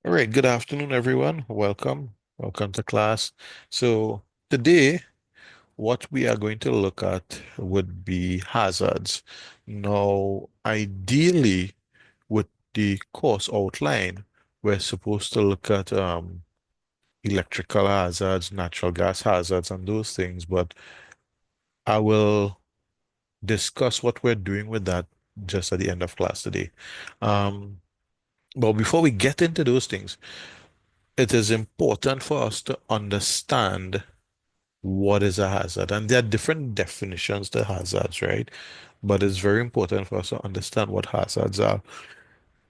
All right, good afternoon, everyone. Welcome. Welcome to class. So today, what we are going to look at would be hazards. Now, ideally, with the course outline, we're supposed to look at electrical hazards, natural gas hazards, and those things, but I will discuss what we're doing with that just at the end of class today. Um, but before we get into those things, it is important for us to understand what is a hazard. And there are different definitions to hazards, right? But it's very important for us to understand what hazards are,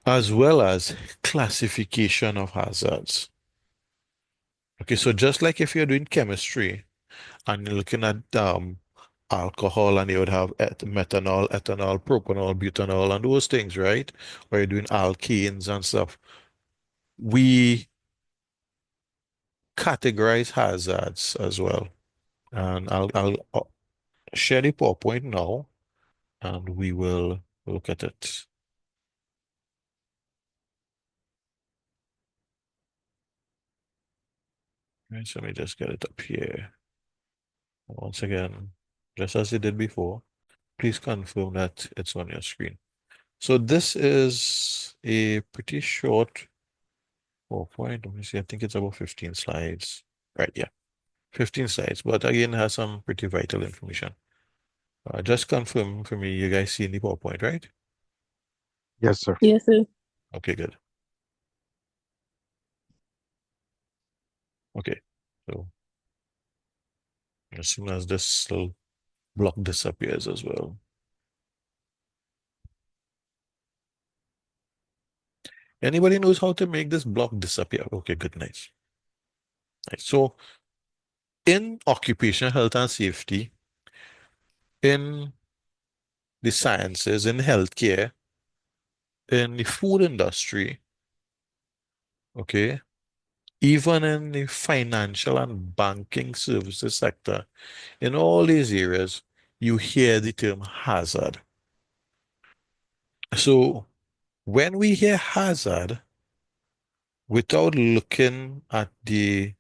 as well as classification of hazards. Okay, so just like if you're doing chemistry and you're looking at alcohol and you would have methanol, ethanol, propanol, butanol, and those things, right? Or you're doing alkenes and stuff. We categorize hazards as well. And I'll share the PowerPoint now, and we will look at it. Right, so let me just get it up here. Once again, just as it did before, please confirm that it's on your screen. So this is a pretty short PowerPoint. Let me see, I think it's about 15 slides. Right, yeah, 15 slides, but again, it has some pretty vital information. Just confirm for me, you guys see in the PowerPoint, right? Yes, sir. Yes, sir. Okay, good. Okay, so as soon as this little block disappears as well. Anybody knows how to make this block disappear? Okay, good, nice. Nice. So in occupational health and safety, in the sciences, in healthcare, in the food industry, okay, even in the financial and banking services sector, in all these areas, you hear the term hazard. So when we hear hazard, without looking at the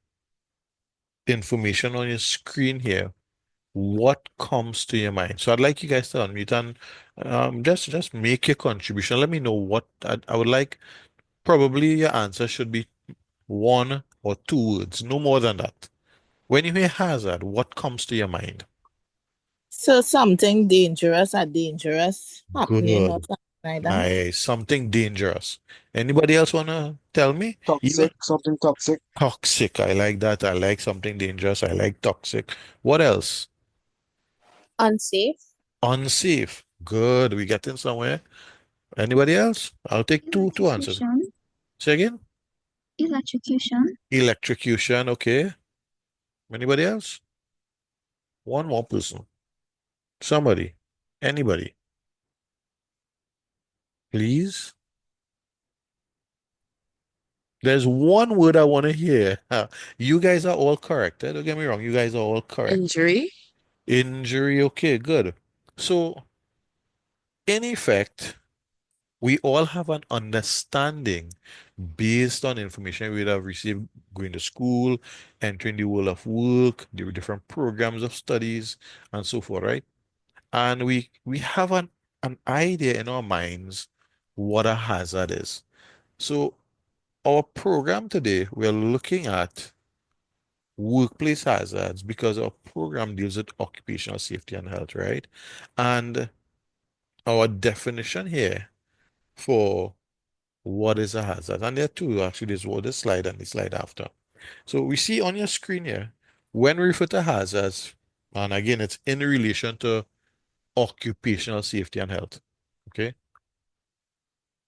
information on your screen here, what comes to your mind? So I'd like you guys to unmute and just make your contribution. Let me know what I would like. Probably your answer should be one or two words, no more than that. When you hear hazard, what comes to your mind? So something dangerous or dangerous happening or Good. something like that. Nice. Something dangerous. Anybody else wanna tell me? Even Toxic, something toxic. toxic. I like that. I like something dangerous. I like toxic. What else? Unsafe. Unsafe. Good. We getting somewhere. Anybody else? I'll take two answers. Electrocution. Say again. Electrocution. Electrocution. Okay. Anybody else? One more person. Somebody. Anybody. Please. There's one word I want to hear. You guys are all correct. Don't get me wrong. You guys are all correct. Injury. Injury. Okay, good. So, in effect, we all have an understanding based on information we would have received going to school, entering the world of work, the different programs of studies, and so forth, right? And we have an idea in our minds what a hazard is. So our program today, we're looking at workplace hazards because our program deals with occupational safety and health, right? And our definition here for what is a hazard, and there are two actually, there's one this slide and the slide after. So we see on your screen here, when we refer to hazards, and again, it's in relation to occupational safety and health. Okay?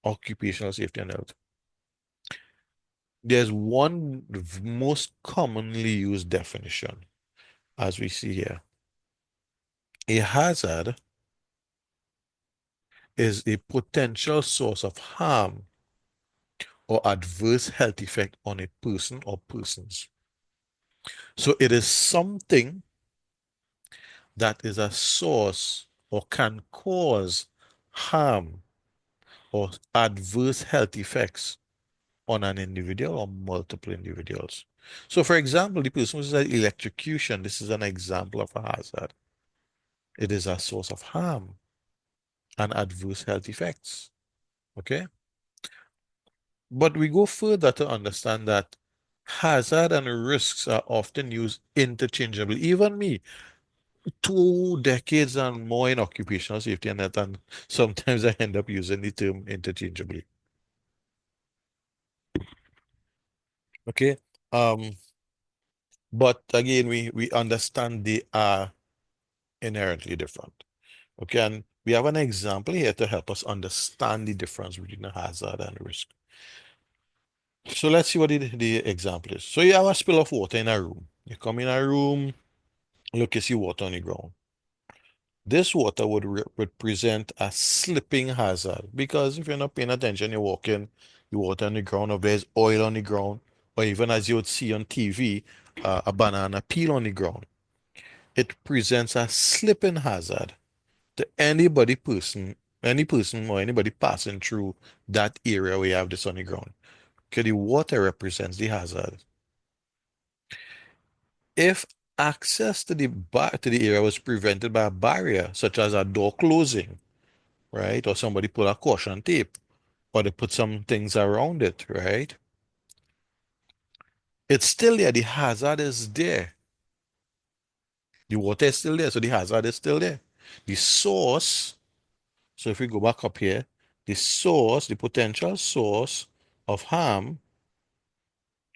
Occupational safety and health. There's one most commonly used definition, as we see here. A hazard is a potential source of harm or adverse health effect on a person or persons. So it is something that is a source or can cause harm or adverse health effects on an individual or multiple individuals. So, for example, the person who said electrocution, this is an example of a hazard. It is a source of harm and adverse health effects. Okay? But we go further to understand that hazard and risks are often used interchangeably. Even me, 2 decades and more in occupational safety and health, and sometimes I end up using the term interchangeably. Okay. Um, but again, we understand they are inherently different. Okay, and we have an example here to help us understand the difference between a hazard and risk. So let's see what the example is. So you have a spill of water in a room. You come in a room, look, you see water on the ground. This water would represent a slipping hazard because if you're not paying attention, you're walking, you water on the ground, or there's oil on the ground, or even as you would see on TV, a banana peel on the ground. It presents a slipping hazard to any person or anybody passing through that area where you have this on the ground. Okay, the water represents the hazard. If access to the area was prevented by a barrier, such as a door closing, right? Or somebody put a caution tape, or they put some things around it, right? It's still there. The hazard is there. The water is still there, so the hazard is still there. The source, so if we go back up here, the source, the potential source of harm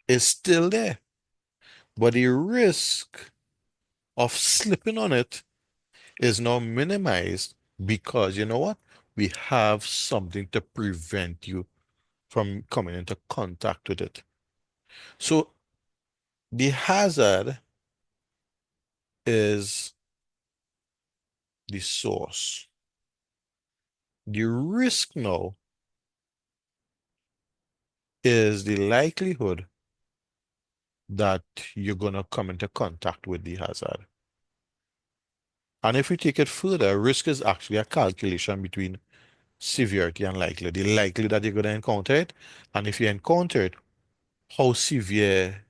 is still there. But the risk of slipping on it is now minimized because you know what? We have something to prevent you from coming into contact with it. So the hazard is the source. The risk now is the likelihood that you're going to come into contact with the hazard. And if we take it further, risk is actually a calculation between severity and likelihood. The likelihood that you're going to encounter it, and if you encounter it, how severe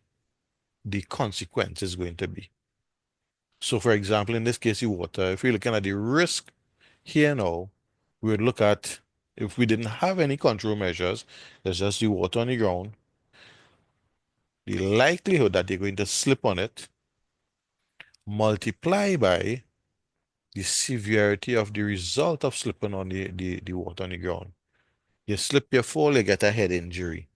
the consequence is going to be. So, for example, in this case, the water, if we're looking at the risk here now, we would look at if we didn't have any control measures, there's just the water on the ground, the likelihood that you're going to slip on it, multiply by the severity of the result of slipping on the water on the ground. You slip, you fall, you get a head injury.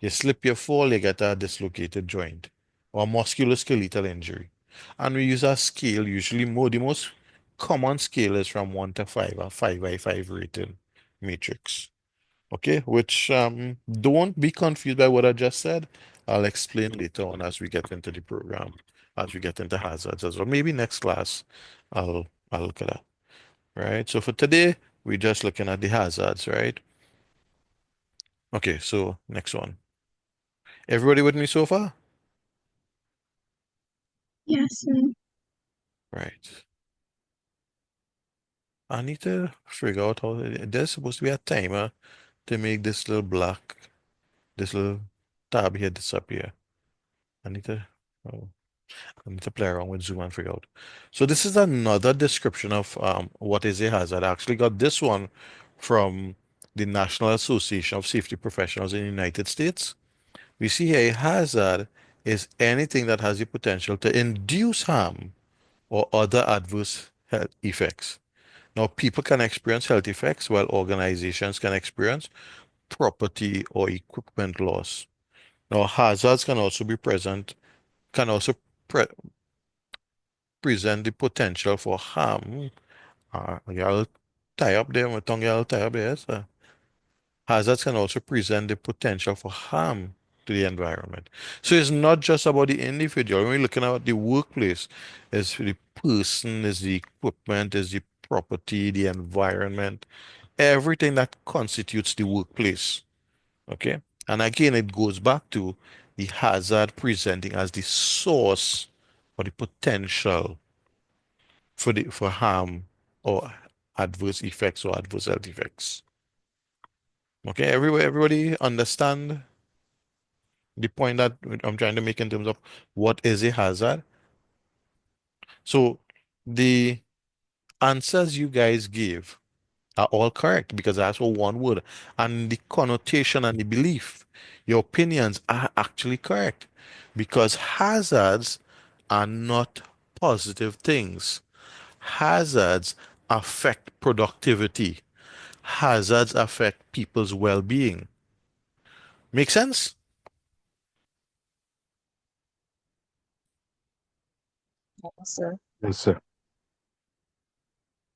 You slip, you fall, you get a dislocated joint or musculoskeletal injury. And we use a scale, usually the most common scale is from 1 to 5, a 5 by 5 rating matrix. Okay, which don't be confused by what I just said. I'll explain later on as we get into the program, as we get into hazards as well. Maybe next class I'll look at that. Right. So for today, we're just looking at the hazards, right? Okay, so next one. Everybody with me so far? Yes. Right. I need to figure out how there's supposed to be a timer to make this little tab here disappear. I need to oh, I need to play around with Zoom and figure out. So this is another description of what is a hazard. I actually got this one from the National Association of Safety Professionals in the United States. We see here a hazard is anything that has the potential to induce harm or other adverse health effects. Now, people can experience health effects while organizations can experience property or equipment loss. Now, hazards can also be present, can also present the potential for harm. Y'all tie up there, my tongue y'all tie up there. So. Hazards can also present the potential for harm to the environment. So it's not just about the individual. When we're looking at the workplace, it's the person, it's the equipment, it's the property, the environment, everything that constitutes the workplace. Okay. And again, it goes back to the hazard presenting as the source or the potential for harm or adverse effects or adverse health effects. Okay, everybody understand The point that I'm trying to make in terms of what is a hazard. So the answers you guys gave are all correct because that's for one word. And the connotation and the belief, your opinions are actually correct because hazards are not positive things. Hazards affect productivity. Hazards affect people's well-being. Make sense? Yes, sir. Yes, sir.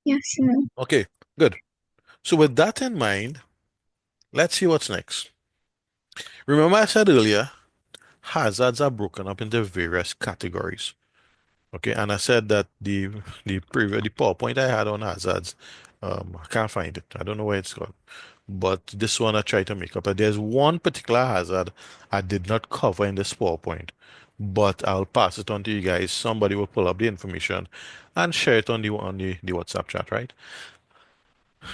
Yes, sir. Okay, good. So with that in mind, let's see what's next. Remember I said earlier, hazards are broken up into various categories. Okay, and I said that the PowerPoint I had on hazards, I can't find it. I don't know where it's gone. But this one I tried to make up. There's one particular hazard I did not cover in this PowerPoint, but I'll pass it on to you guys. Somebody will pull up the information and share it on the WhatsApp chat, right?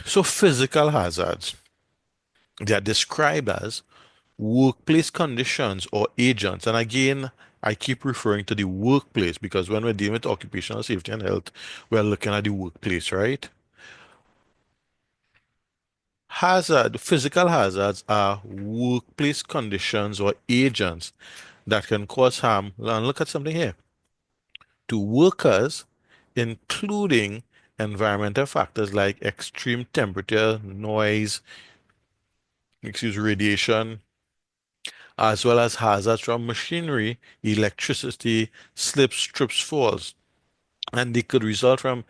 So physical hazards, they are described as workplace conditions or agents. And again, I keep referring to the workplace because when we're dealing with occupational safety and health, we're looking at the workplace, right? Physical hazards are workplace conditions or agents that can cause harm. And look at something here to workers, including environmental factors like extreme temperature, noise, radiation, as well as hazards from machinery, electricity, slips, trips, falls. And they could result from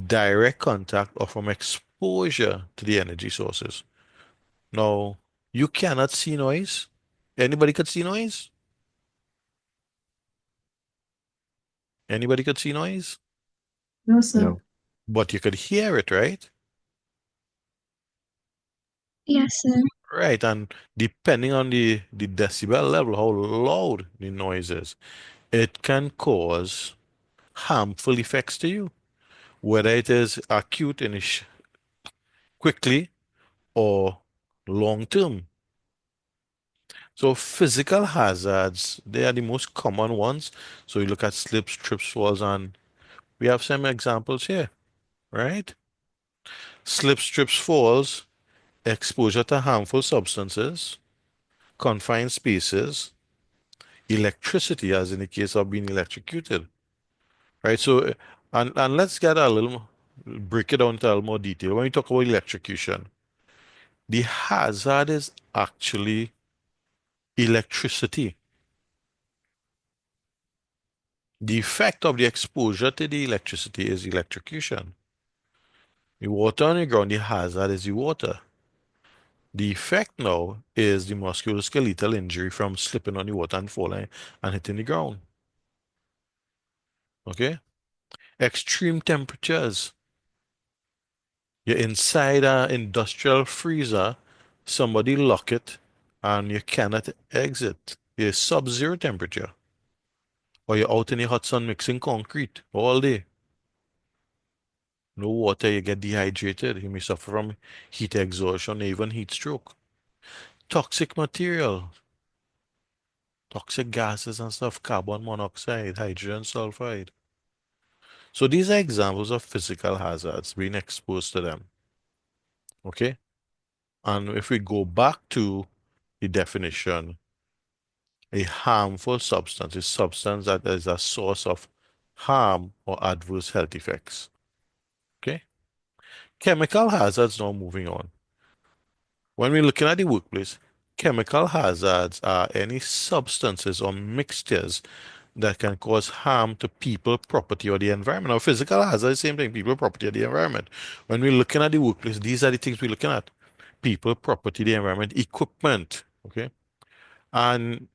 direct contact or from exposure to the energy sources. Now, you cannot see noise. Anybody could see noise? Anybody could see noise? No, sir. No. But you could hear it, right? Yes, sir. Right. And depending on the decibel level, how loud the noise is, it can cause harmful effects to you, whether it is acute and quickly or long term. So physical hazards, they are the most common ones. So you look at slips, trips, falls, and we have some examples here, right? Slips, trips, falls, exposure to harmful substances, confined spaces, electricity, as in the case of being electrocuted, right? So, and let's get a little, break it down to a little more detail. When we talk about electrocution, the hazard is actually electricity. The effect of the exposure to the electricity is electrocution. The water on the ground, the hazard is the water. The effect now is the musculoskeletal injury from slipping on the water and falling and hitting the ground. Okay? Extreme temperatures. You're inside an industrial freezer, somebody lock it, and you cannot exit. You're sub-zero temperature. Or you're out in the hot sun mixing concrete all day. No water, you get dehydrated. You may suffer from heat exhaustion, even heat stroke. Toxic material, toxic gases and stuff, carbon monoxide, hydrogen sulfide. So these are examples of physical hazards, being exposed to them. Okay? And if we go back to the definition, a harmful substance is substance that is a source of harm or adverse health effects. Okay? Chemical hazards, now moving on. When we're looking at the workplace, chemical hazards are any substances or mixtures that can cause harm to people, property, or the environment. Now, physical hazard, same thing, people, property, or the environment. When we're looking at the workplace, these are the things we're looking at. People, property, the environment, equipment, okay? And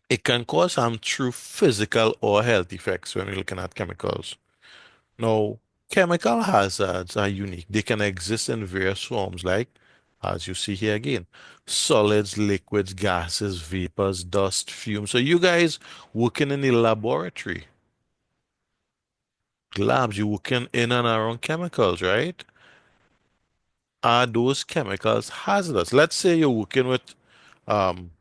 it can cause harm through physical or health effects when we're looking at chemicals. Now, chemical hazards are unique. They can exist in various forms, like, as you see here again, solids, liquids, gases, vapors, dust, fumes. So you guys working in the laboratory, labs, you working in and around chemicals, right? Are those chemicals hazardous? Let's say you're working with um,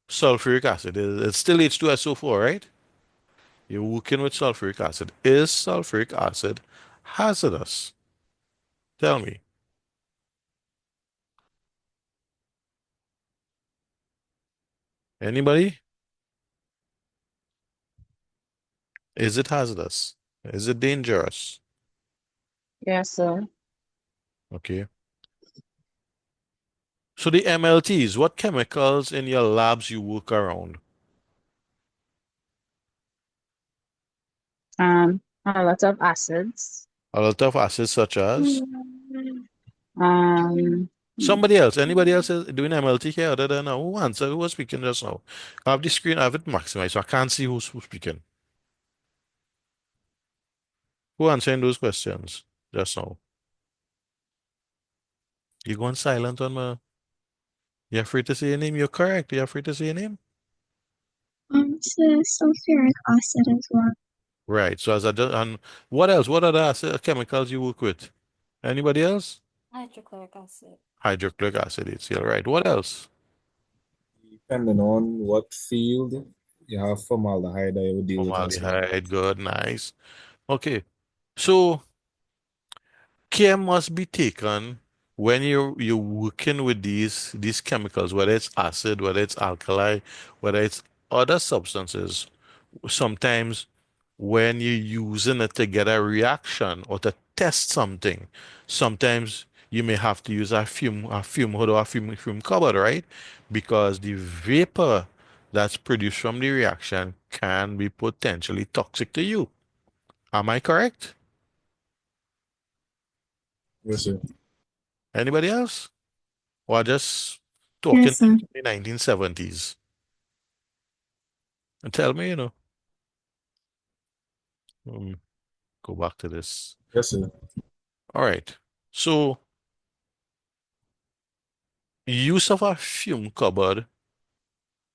sulfuric acid. It's still H2SO4, right? You're working with sulfuric acid. Is sulfuric acid hazardous? Tell me. Anybody? Is it hazardous? Is it dangerous? Yes, sir. Okay. So the MLTs, what chemicals in your labs you work around? A lot of acids. A lot of acids such as Um, somebody else. Anybody else is doing MLT here other than who answered? Who was speaking just now? I have the screen, I have it maximized, so I can't see who's speaking. Who answering those questions just now? You going silent on me? You're free to say your name. You're correct. You're free to say your name. So sulfuric acid as well. Right. So and what else? What other chemicals you work with? Anybody else? Hydrochloric acid. Hydrochloric acid, it's all right. What else? Depending on what field, you have formaldehyde that you would deal with as well. Formaldehyde, good, nice. Okay. So care must be taken when you're working with these chemicals, whether it's acid, whether it's alkali, whether it's other substances. Sometimes when you're using it to get a reaction or to test something, sometimes you may have to use a fume hood or a fume cupboard, right? Because the vapor that's produced from the reaction can be potentially toxic to you. Am I correct? Yes, sir. Anybody else? Or just talking Yes, sir. in the 1970s? And tell me, go back to this. Yes, sir. All right. So use of a fume cupboard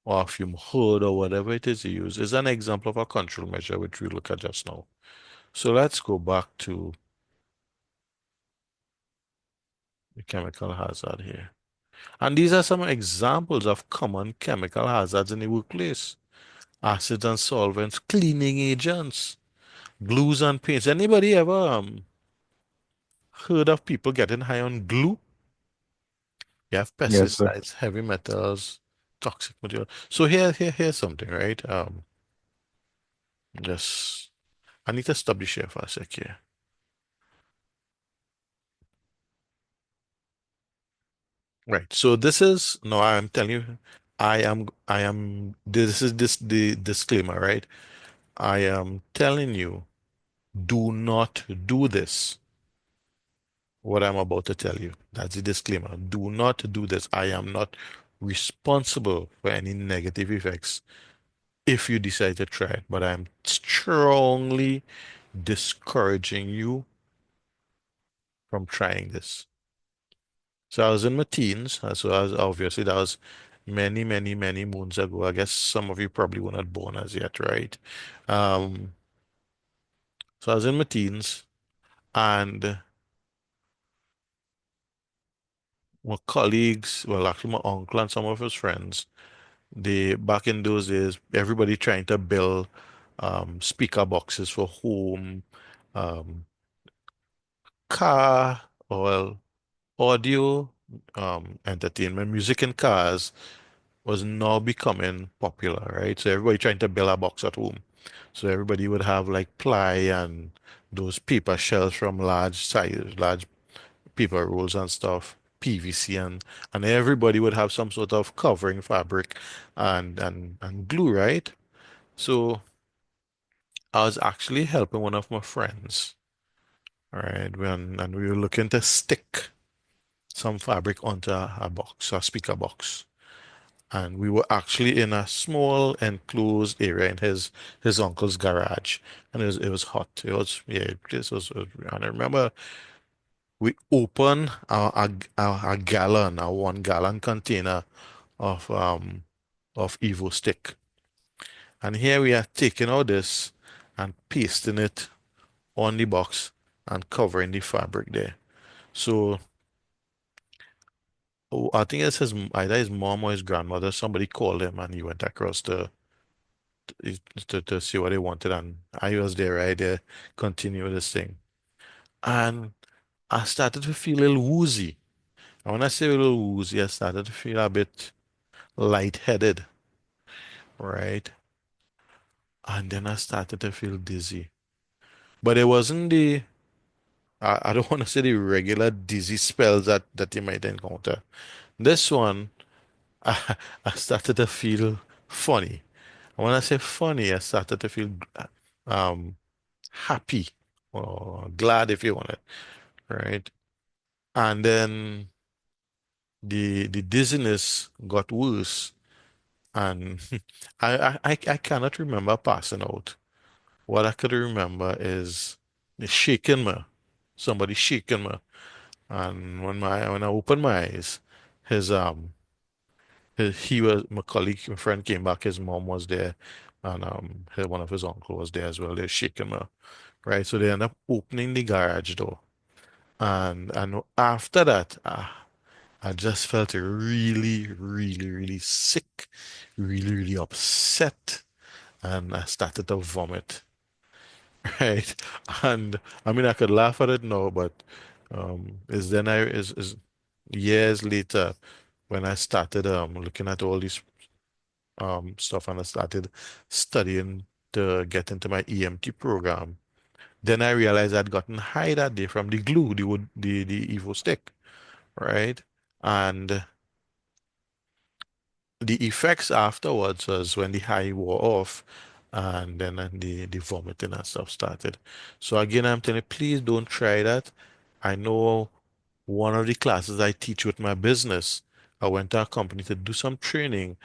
or fume hood or whatever it is you use is an example of a control measure which we look at just now. So let's go back to the chemical hazard here. And these are some examples of common chemical hazards in the workplace. Acids and solvents, cleaning agents, glues and paints. Anybody ever heard of people getting high on glue? You have Yes, sir. pesticides, heavy metals, toxic material. So here's something, right? Just I need to stop the share for a sec here. Right. So this is no, I'm telling you, this is the disclaimer, right? I am telling you, do not do this. What I'm about to tell you. That's the disclaimer. Do not do this. I am not responsible for any negative effects if you decide to try it, but I'm strongly discouraging you from trying this. So I was in my teens, so I was, obviously that was many, many, many moons ago. I guess some of you probably were not born as yet, right? Um, so I was in my teens, and my colleagues, well, actually my uncle and some of his friends, they back in those days, everybody trying to build speaker boxes for home, um, car, well, audio, entertainment, music in cars was now becoming popular, right? So everybody trying to build a box at home. So everybody would have like ply and those paper shells from large paper rolls and stuff, PVC and everybody would have some sort of covering fabric and glue, right? So I was actually helping one of my friends, all right, and we were looking to stick some fabric onto a box, a speaker box. And we were actually in a small enclosed area in his uncle's garage, and it was hot. It was yeah, this was. And I remember we opened a gallon, a 1 gallon container of Evo stick, and here we are taking all this and pasting it on the box and covering the fabric there. So I think it's either his mom or his grandmother. Somebody called him and he went across to see what he wanted. And I was there right there, continue this thing. And I started to feel a little woozy. And when I say a little woozy, I started to feel a bit lightheaded, right? And then I started to feel dizzy. But it wasn't I don't want to say the regular dizzy spells that you might encounter. This one, I started to feel funny. And when I say funny, I started to feel um, happy or glad if you want it, right? And then the dizziness got worse, and I cannot remember passing out. What I could remember is the shaking me, somebody shaking me, and when I opened my eyes, his he was my colleague, my friend came back. His mom was there, and one of his uncle was there as well. They're shaking me, right? So they end up opening the garage door, and after that, I just felt really, really, really sick, really, really upset, and I started to vomit, right? And I mean, I could laugh at it now, but is then I is years later when I started looking at all these stuff and I started studying to get into my EMT program. Then I realized I'd gotten high that day from the glue, the Evo stick, right? And the effects afterwards was when the high wore off and then the vomiting and stuff started. So again, I'm telling you, please don't try that. I know one of the classes I teach with my business, I went to a company to do some training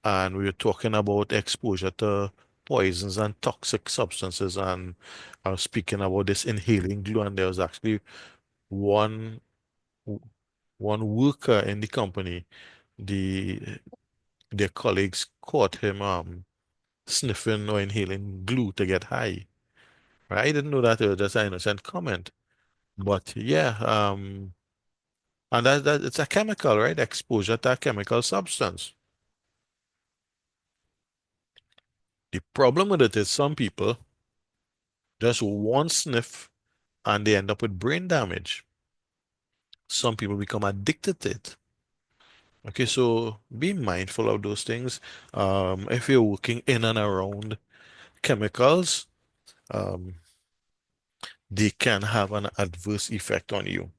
and we were talking about exposure to poisons and toxic substances, and I was speaking about this inhaling glue, and there was actually one one worker in the company, the their colleagues caught him sniffing or inhaling glue to get high. Right? I didn't know that. It was just an innocent comment. But yeah, and that it's a chemical, right? Exposure to a chemical substance. The problem with it is some people just one sniff and they end up with brain damage. Some people become addicted to it. Okay, so be mindful of those things. If you're working in and around chemicals, um, they can have an adverse effect on you.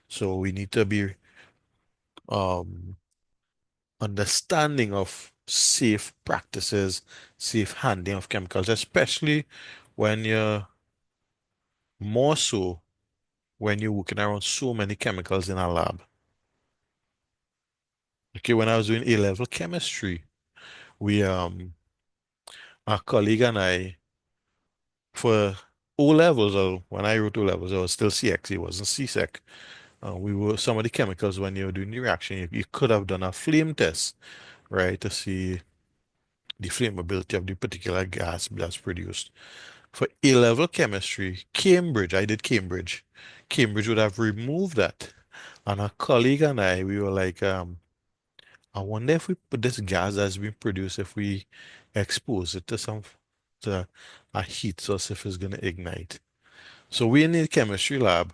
So we need to be um, understanding of safe practices, safe handling of chemicals, especially when you're more so when you're working around so many chemicals in a lab. Okay, when I was doing A-level chemistry, we a colleague and I for O levels, or when I wrote O levels, I was still CX, it wasn't CSEC. We were some of the chemicals when you were doing the reaction, you could have done a flame test, right, to see the flammability of the particular gas that's produced. For A-level chemistry, Cambridge, I did Cambridge. Cambridge would have removed that. And a colleague and I, we were like, I wonder if we put this gas that's being produced, if we expose it to to a heat source, if it's gonna ignite. So we in the chemistry lab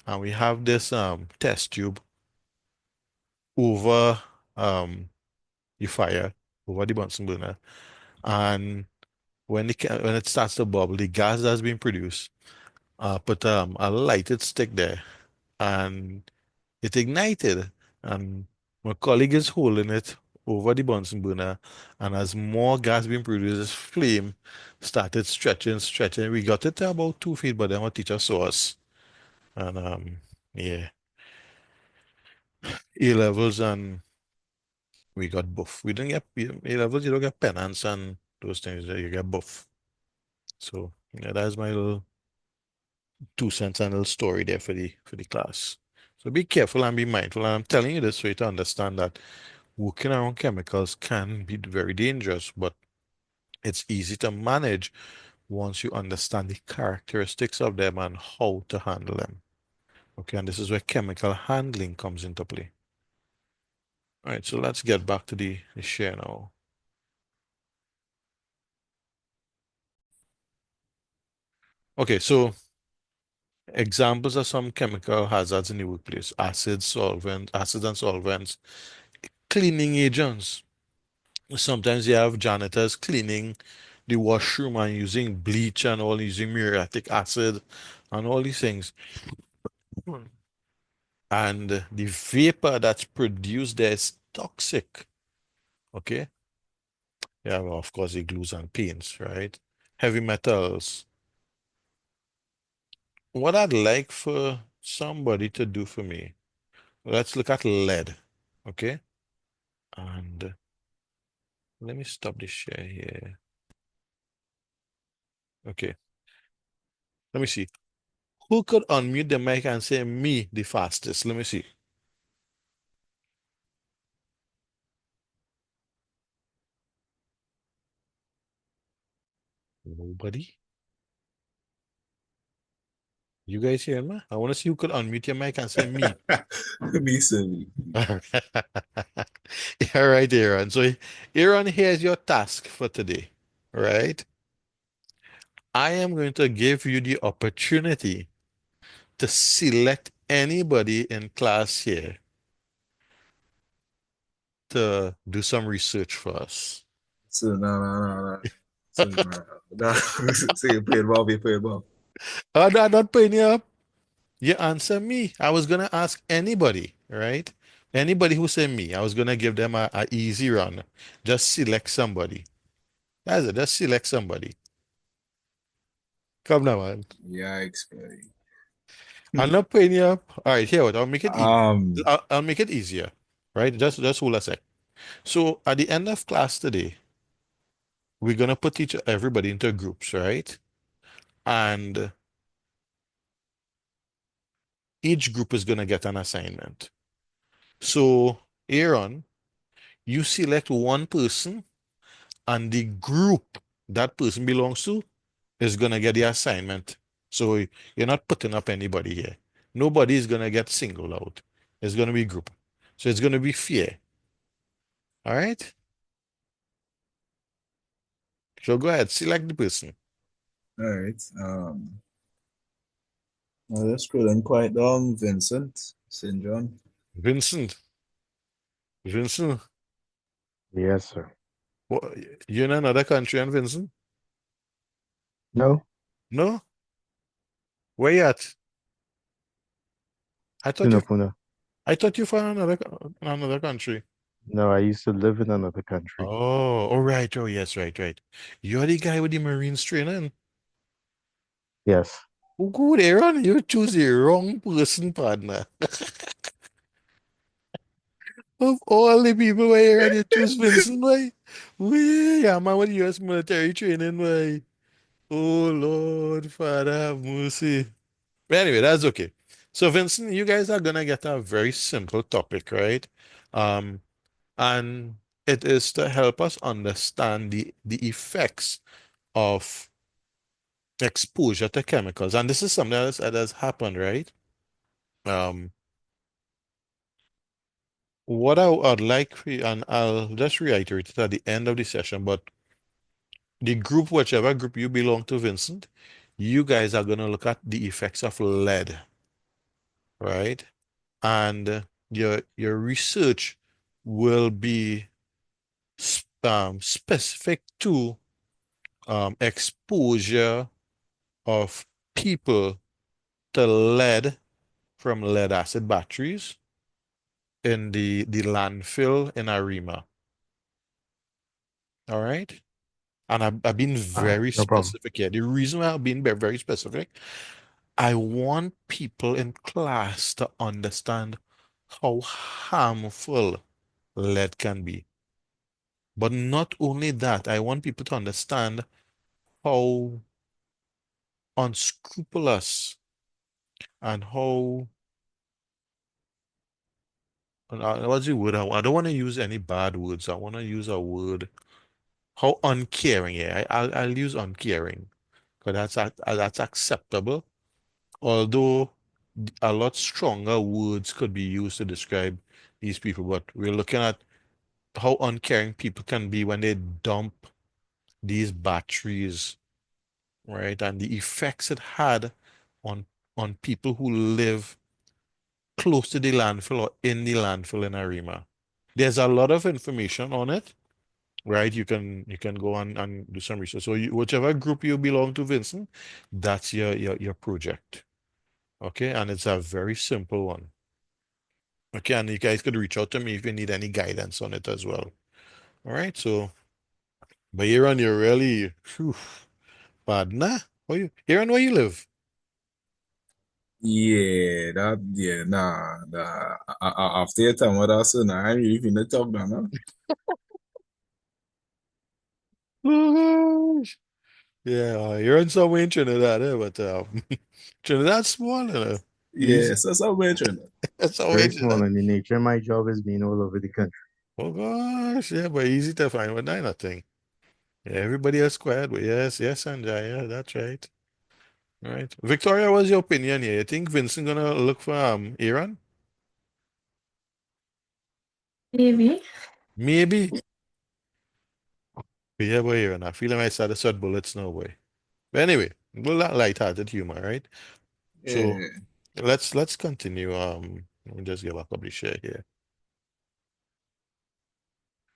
and we have this test tube over the fire, over the Bunsen burner. And when it starts to bubble, the gas that's being produced, put a lighted stick there and it ignited. And my colleague is holding it over the Bunsen burner. And as more gas being produced, this flame started stretching. We got it to about 2 feet, but then our teacher saw us. And yeah, A levels and we got buff. We didn't get A levels, you don't get penance and those things, you get buff. So yeah, that's my little 2 cents and a little story there for the class. So be careful and be mindful. And I'm telling you this so you to understand that working around chemicals can be very dangerous, but it's easy to manage once you understand the characteristics of them and how to handle them. Okay, and this is where chemical handling comes into play. All right, so let's get back to the share now. Okay, so examples of some chemical hazards in the workplace: acids and solvents, cleaning agents. Sometimes you have janitors cleaning the washroom and using bleach and all, using muriatic acid and all these things. And the vapor that's produced there is toxic. Okay. Yeah, well, of course, the glues and paints, right? Heavy metals. What I'd like for somebody to do for me, let's look at lead. Okay. And let me stop the share here. Okay. Let me see. Who could unmute the mic and say me the fastest? Let me see. Nobody? You guys hear me? I want to see who could unmute your mic and say me. Me, silly. All right, Aaron. So, Aaron, here's your task for today. All right. I am going to give you the opportunity to select anybody in class here to do some research for us. So, no. So, no. So you played ball, you played ball. Oh, no, not putting you up. You answer me. I was gonna ask anybody, right? Anybody who said me, I was gonna give them a easy run. Just select somebody. That's it. Just select somebody. Come now, man. Yikes, buddy. I'm not putting you up. All right, here what I'll make it easy. Um, I'll make it easier, right? Just hold a sec. So at the end of class today, we're gonna put everybody into groups, right? And each group is gonna get an assignment. So Aaron, you select one person, and the group that person belongs to is gonna get the assignment. So you're not putting up anybody here. Nobody is gonna get singled out. It's gonna be group. So it's gonna be fair. All right? So go ahead, select the person. all right. Now let's scrolling quite down. Vincent, St. John. Vincent. Vincent. Yes, sir. What, you're in another country, and Vincent? No, No? Where you at? I thought you Punapuna. I thought you from another country. No, I used to live in another country. Oh, all right. Oh, yes, right. You're the guy with the Marines training. Yes. Oh, good, Aaron. You choose the wrong person, partner. Of all the people where Aaron, you choose Vincent, why? We, yeah, man, with U.S. military training, why? Oh, Lord, Father, have mercy. But anyway, that's okay. So, Vincent, you guys are gonna get a very simple topic, right? Um, and it is to help us understand the effects of exposure to chemicals. And this is something else that has happened, right? Um, what I'd like, and I'll just reiterate it at the end of the session, but the group, whichever group you belong to, Vincent, you guys are going to look at the effects of lead, right? And your research will be specific to exposure of people to lead from lead acid batteries in the landfill in Arima. All right. And I've been very No problem. specific here. The reason why I've been very specific, I want people in class to understand how harmful lead can be. But not only that, I want people to understand how unscrupulous and how, what's the word? I don't want to use any bad words. I want to use a word, how uncaring. Yeah, I'll use uncaring because that's acceptable. Although a lot stronger words could be used to describe these people, but we're looking at how uncaring people can be when they dump these batteries, right? And the effects it had on people who live close to the landfill or in the landfill in Arima. There's a lot of information on it, right? You can go on and do some research. So whichever group you belong to, Vincent, that's your project. Okay, and it's a very simple one. Okay, and you guys could reach out to me if you need any guidance on it as well. All right, so but Aaron, you're really whew, bad. Nah, Aaron, where you live? Yeah, nah. After your time with us, nah, I'm really finna talk now, no? Oh gosh. Yeah, you're in somewhere in Trinidad, but Trinidad's small, Yeah, easy. so somewhere trying. That's somewhere Very in small, Trinidad. and the nature of my job is being all over the country. Oh gosh, yeah, but easy to find with that nothing. Yeah, everybody is quiet, but yes, Sanjay, yeah, that's right. All right. Victoria, what's your opinion here? You think Vincent gonna look for Aaron? Maybe. Maybe. But yeah, boy, Aaron, I feel like I started to sweat bullets now, boy. But anyway, well, that light-hearted humor, right? So Yeah. let's continue. Let me just give a couple of share here.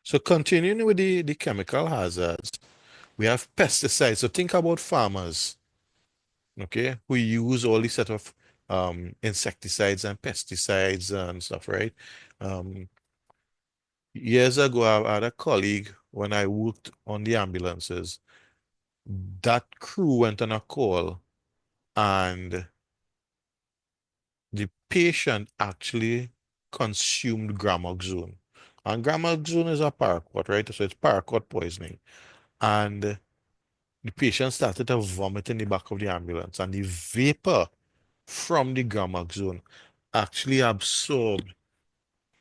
So continuing with the chemical hazards, we have pesticides. So think about farmers, okay, who use all these set of insecticides and pesticides and stuff, right? Um, Years ago, I had a colleague when I worked on the ambulances. That crew went on a call and the patient actually consumed gramoxone. And gramoxone is a paraquat, right? So it's paraquat poisoning. And the patient started to vomit in the back of the ambulance, and the vapor from the gramoxone actually absorbed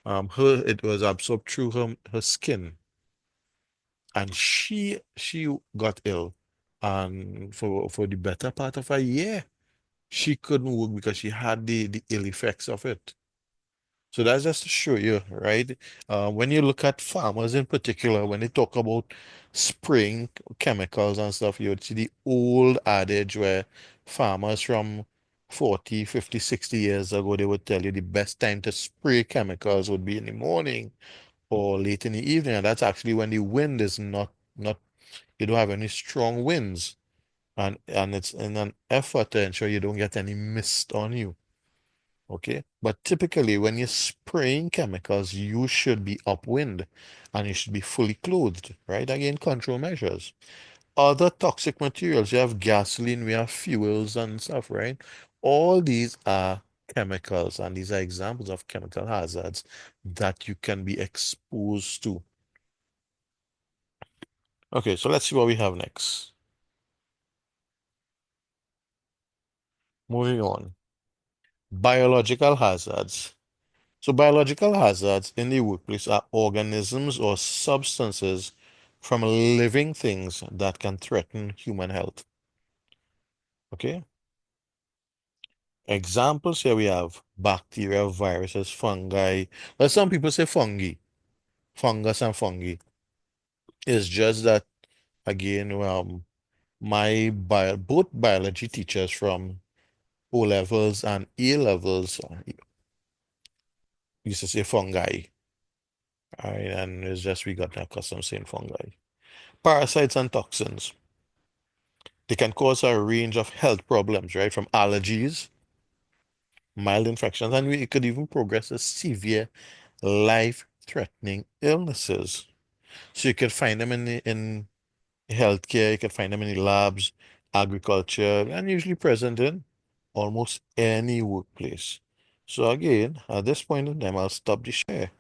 it was absorbed through her skin, and she got ill, and for the better part of a year she couldn't work because she had the ill effects of it. So that's just to show you, right? When you look at farmers in particular, when they talk about spraying chemicals and stuff, you would see the old adage where farmers from 40, 50, 60 years ago, they would tell you the best time to spray chemicals would be in the morning or late in the evening. And that's actually when the wind is not you don't have any strong winds. And it's in an effort to ensure you don't get any mist on you. Okay. But typically, when you're spraying chemicals, you should be upwind and you should be fully clothed, right? Again, control measures. Other toxic materials, you have gasoline, we have fuels and stuff, right? All these are chemicals, and these are examples of chemical hazards that you can be exposed to. Okay, so let's see what we have next. Moving on. Biological hazards. So biological hazards in the workplace are organisms or substances from living things that can threaten human health. Okay? Examples here we have bacteria, viruses, fungi. Well, some people say fungi, fungus and fungi. It's just that again, both biology teachers from O levels and A levels used to say fungi. All right, and it's just we got accustomed saying fungi. Parasites and toxins. They can cause a range of health problems, right? From allergies, mild infections, and it could even progress to severe life-threatening illnesses. So you could find them in healthcare, you could find them in the labs, agriculture, and usually present in almost any workplace. So again, at this point in time, I'll stop the share.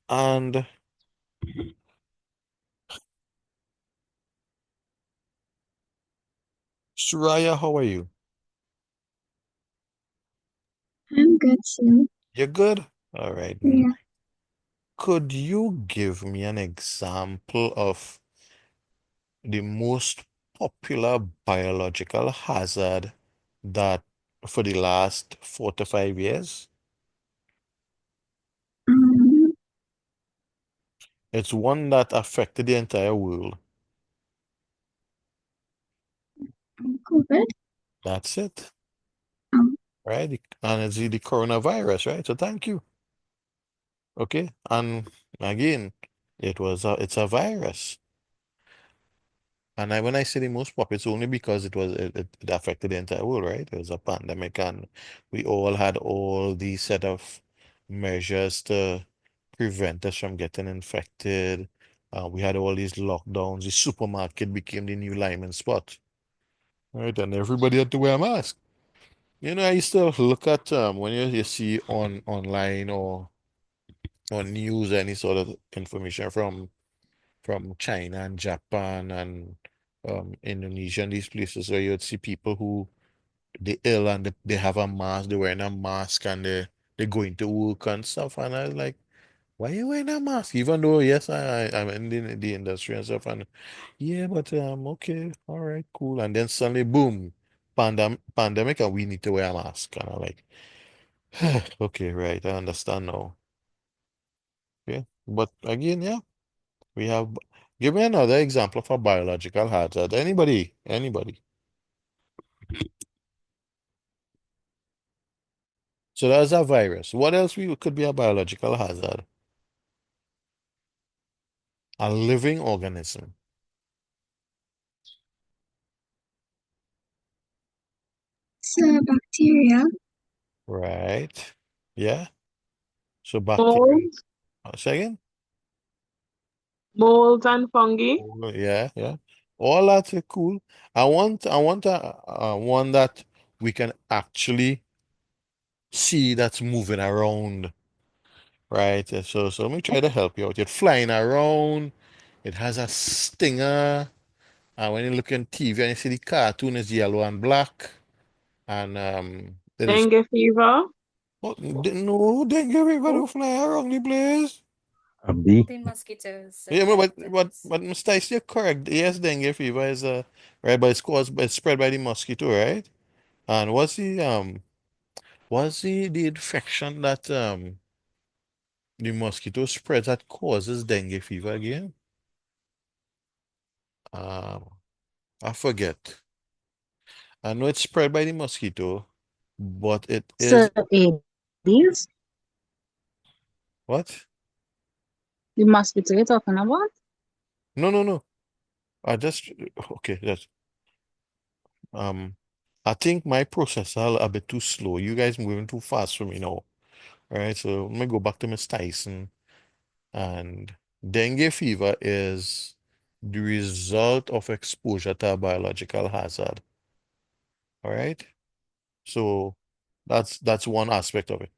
And Suraya, how are you? I'm good too. You're good? All right. Yeah. Could you give me an example of the most popular biological hazard that for the last 4 to 5 years? It's one that affected the entire world. COVID. That's it, Um, right? And it's the coronavirus, right? So thank you. Okay. And again, it's a virus. And when I say the most popular, it's only because it affected the entire world, right? It was a pandemic, and we all had all these set of measures to prevent us from getting infected. We had all these lockdowns. The supermarket became the new Lyman spot, right? And everybody had to wear a mask. I used to look at when you see online or on news any sort of information from China and Japan and Indonesia and these places where you'd see people who they ill and they have a mask, they're wearing a mask and they're going to work and stuff. And I was like, why are you wearing a mask? Even though, yes, I'm in the industry and stuff. And yeah, but okay, all right, cool. And then suddenly, boom, pandemic, and we need to wear a mask. And I'm like, okay, right, I understand now. Okay. But again, yeah, we have. Give me another example of a biological hazard. Anybody? Anybody? So that's a virus. What else could be a biological hazard? A living organism, it's a bacteria. right? Yeah. So bacteria. Mold, Second? molds and fungi. Oh, yeah, yeah. All that's cool. I want one that we can actually see that's moving around, right? So let me try to help you out. It's flying around. It has a stinger. And when you look on TV and you see the cartoon is yellow and black, and it is Dengue fever. no dengue fever don't fly around the place. A bee. The mosquitoes Yeah, affect but Mr. Tice, you're correct. Yes, dengue fever is right, but it's spread by the mosquito, right? And what's the infection that the mosquito spreads that causes dengue fever again? Um, I forget. I know it's spread by the mosquito, but it is So Aedes, what? the mosquito you're talking about? No, no, no. I just okay. That's um. I think my processor a bit too slow. You guys moving too fast for me now. All right, so let me go back to Miss Tyson. And dengue fever is the result of exposure to a biological hazard. All right. So that's one aspect of it.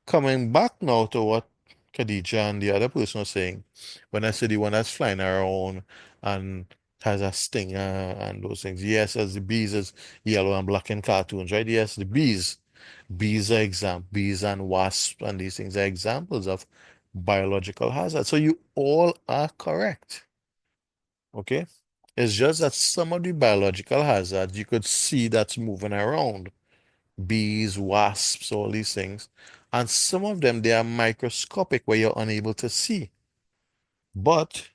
Coming back now to what Khadija and the other person was saying, when I said the one that's flying around and has a stinger and those things. Yes, as the bees is yellow and black in cartoons, right? Yes, the bees. Bees and wasps and these things are examples of biological hazards. So you all are correct. Okay? It's just that some of the biological hazards you could see that's moving around. Bees, wasps, all these things. And some of them they are microscopic where you're unable to see. But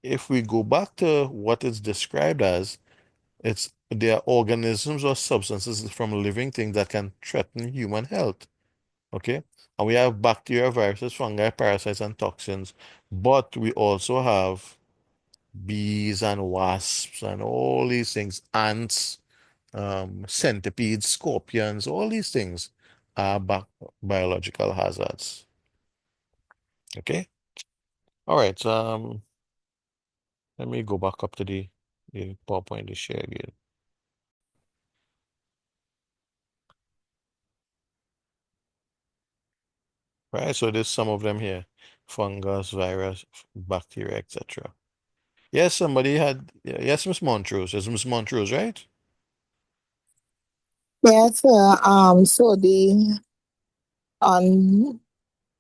if we go back to what it's described as, they are organisms or substances from living things that can threaten human health. Okay? And we have bacteria, viruses, fungi, parasites, and toxins. But we also have bees and wasps and all these things, ants, centipedes, scorpions, all these things are biological hazards. Okay? All right. Let me go back up to the PowerPoint to share again. Right, so there's some of them here. Fungus, virus, bacteria, etc. Yes, somebody had, yes, Miss Montrose. It's Miss Montrose, right? Yes, so on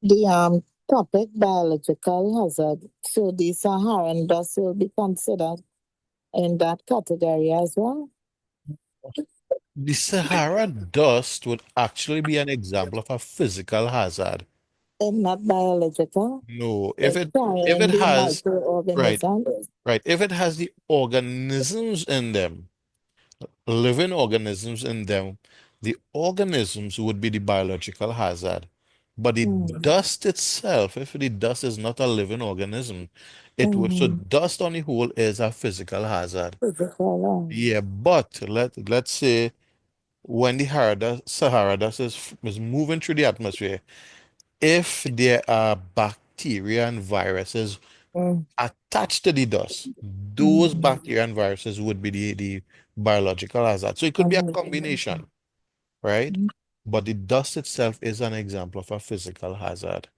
the topic biological hazard, so the Saharan dust will be considered in that category as well. The Sahara dust would actually be an example of a physical hazard. And not biological. No, It's if carrying it the has right, microorganisms. right, if it has the organisms in them, living organisms in them, the organisms would be the biological hazard. But the Mm. dust itself, if the dust is not a living organism, it would, so Mm. dust on the whole is a physical hazard. Physical. Yeah, but let's say when the Sahara dust is moving through the atmosphere, if there are bacteria and viruses Mm. attached to the dust, those Mm. bacteria and viruses would be the biological hazard. So it could be a combination, right? Mm. But the dust itself is an example of a physical hazard.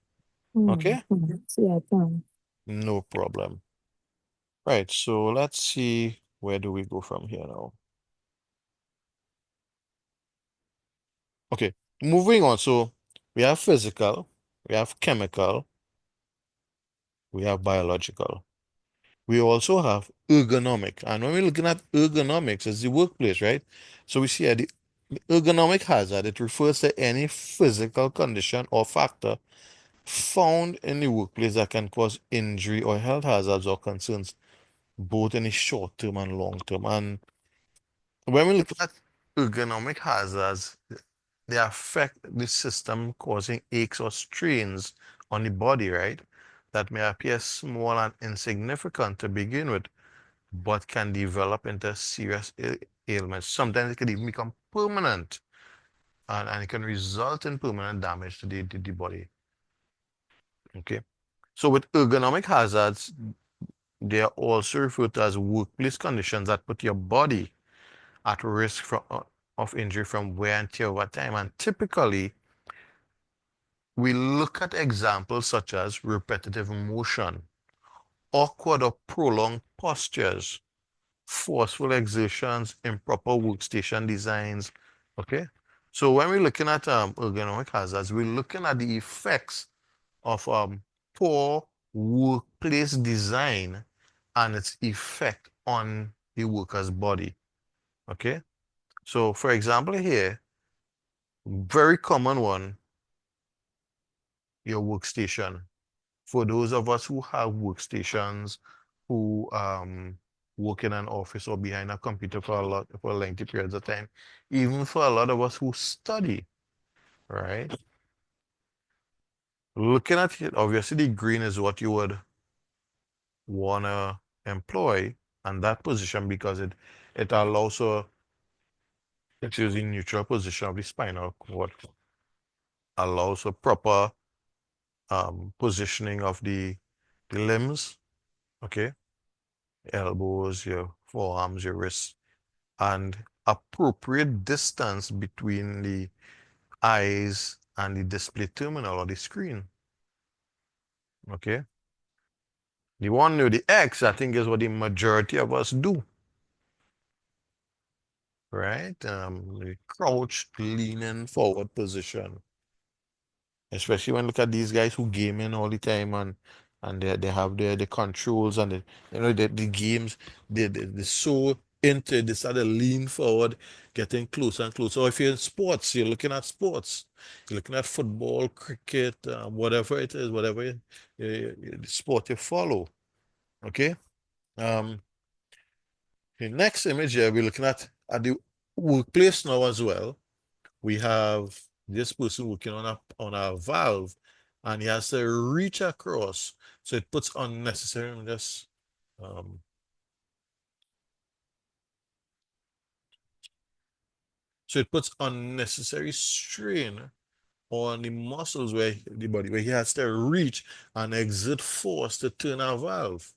Mm. Okay? Mm. Yeah, fine. No problem. Right, so let's see, where do we go from here now? Okay, moving on. So we have physical, we have chemical, we have biological. We also have ergonomic. And when we're looking at ergonomics, it's the workplace, right? So we see here the ergonomic hazard. It refers to any physical condition or factor found in the workplace that can cause injury or health hazards or concerns, both in the short term and long term. And when we look at ergonomic hazards, they affect the system, causing aches or strains on the body, right? That may appear small and insignificant to begin with, but can develop into serious ailments. Sometimes it can even become permanent, and it can result in permanent damage to the body. Okay. So with ergonomic hazards, they are also referred to as workplace conditions that put your body at risk of injury from wear and tear over time. And typically, we look at examples such as repetitive motion, awkward or prolonged postures, forceful exertions, improper workstation designs. Okay. So when we're looking at ergonomic hazards, we're looking at the effects of poor workplace design and its effect on the worker's body. Okay. So for example here, very common one, your workstation. For those of us who have workstations, who work in an office or behind a computer for lengthy periods of time, even for a lot of us who study, right? Looking at it, obviously the green is what you would wanna employ and that position because it allows it's using neutral position of the spinal cord, allows a proper positioning of the limbs, okay? Elbows, your forearms, your wrists, and appropriate distance between the eyes and the display terminal or the screen. Okay. The one with the X, I think, is what the majority of us do. Right? The crouched, leaning forward position. Especially when you look at these guys who game in all the time and they have the controls and the games they're so into they start to lean forward, getting closer and closer. Or if you're in sports, you're looking at sports, you're looking at football, cricket, whatever it is, whatever the sport you follow. Okay. Um, the next image here, we're looking at the workplace now as well. We have this person working on a valve and he has to reach across. So it puts unnecessary, um, so it puts unnecessary strain on the muscles where the body where he has to reach and exert force to turn a valve.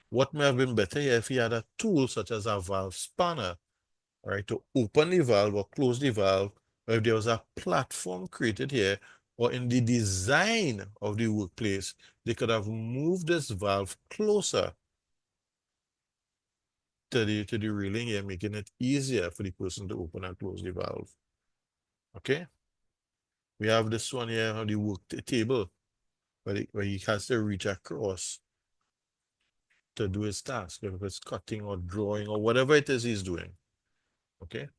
What may have been better here if he had a tool such as a valve spanner, right, to open the valve or close the valve, or if there was a platform created here, or in the design of the workplace, they could have moved this valve closer to the railing here, making it easier for the person to open and close the valve. Okay? We have this one here on the work table, where he has to reach across to do his task, if it's cutting or drawing or whatever it is he's doing. Okay?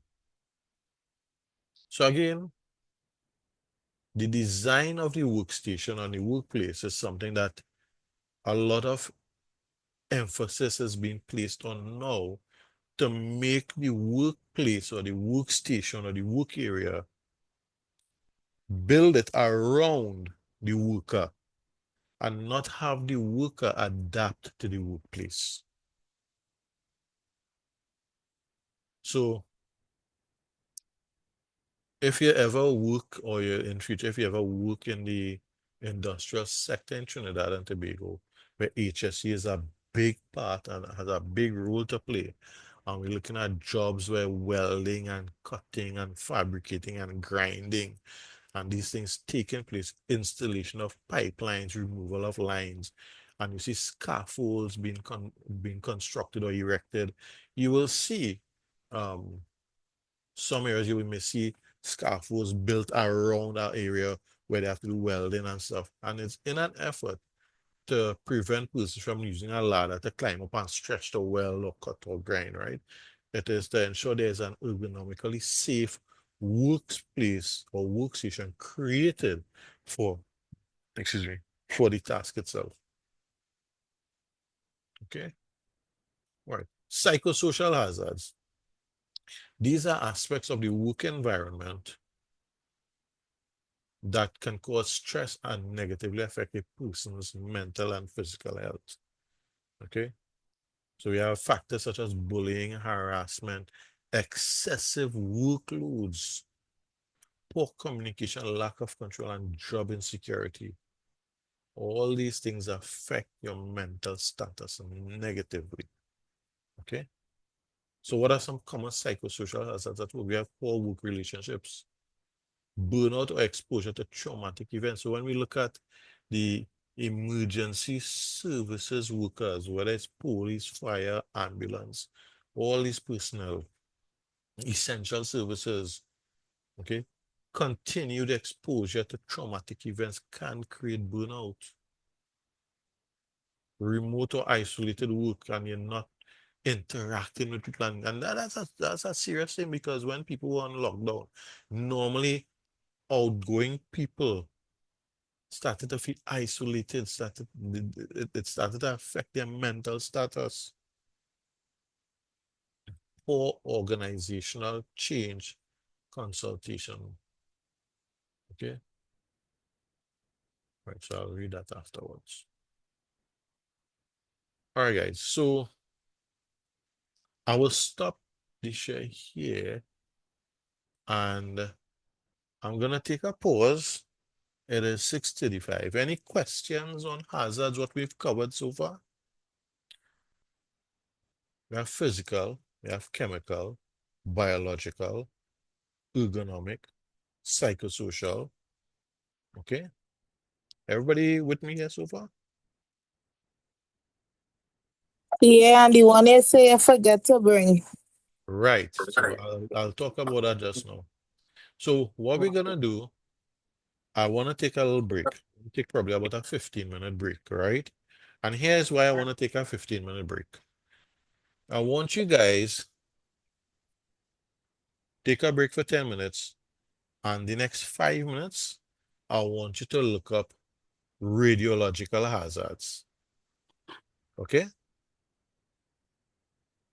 So again, the design of the workstation and the workplace is something that a lot of emphasis is being placed on now to make the workplace or the workstation or the work area, build it around the worker and not have the worker adapt to the workplace. So if you ever work, or you're in future, if you ever work in the industrial sector in Trinidad and Tobago, where HSE is a big part and has a big role to play, and we're looking at jobs where welding and cutting and fabricating and grinding and these things taking place, installation of pipelines, removal of lines, and you see scaffolds being constructed or erected, you will see some areas you may see scaffolds built around that area where they have to do welding and stuff. And it's in an effort to prevent persons from using a ladder to climb up and stretch the weld or cut or grind, right? It is to ensure there's an ergonomically safe workplace or workstation created for, excuse me, for the task itself. Okay. All right. Psychosocial hazards. These are aspects of the work environment that can cause stress and negatively affect a person's mental and physical health. Okay. So we have factors such as bullying, harassment, excessive workloads, poor communication, lack of control, and job insecurity. All these things affect your mental status negatively. Okay. So what are some common psychosocial hazards that we have? Poor work relationships, burnout or exposure to traumatic events. So when we look at the emergency services workers, whether it's police, fire, ambulance, all these personnel, essential services, okay, continued exposure to traumatic events can create burnout. Remote or isolated work and you're not interacting with people, and that's a serious thing, because when people were on lockdown, normally outgoing people started to feel isolated, it started to affect their mental status. Poor organizational change consultation. Okay. Right, so I'll read that afterwards. All right, guys. So I will stop the share here and I'm gonna take a pause. It is 6:35. Any questions on hazards, what we've covered so far? We have physical, we have chemical, biological, ergonomic, psychosocial. Okay. Everybody with me here so far? Yeah, and the one you say I forget to bring. Right. So I'll talk about that just now. So what we're gonna do, I want to take a little break. Take probably about a 15-minute break, right? And here's why I want to take a 15-minute break. I want you guys take a break for 10 minutes, and the next 5 minutes, I want you to look up radiological hazards. Okay?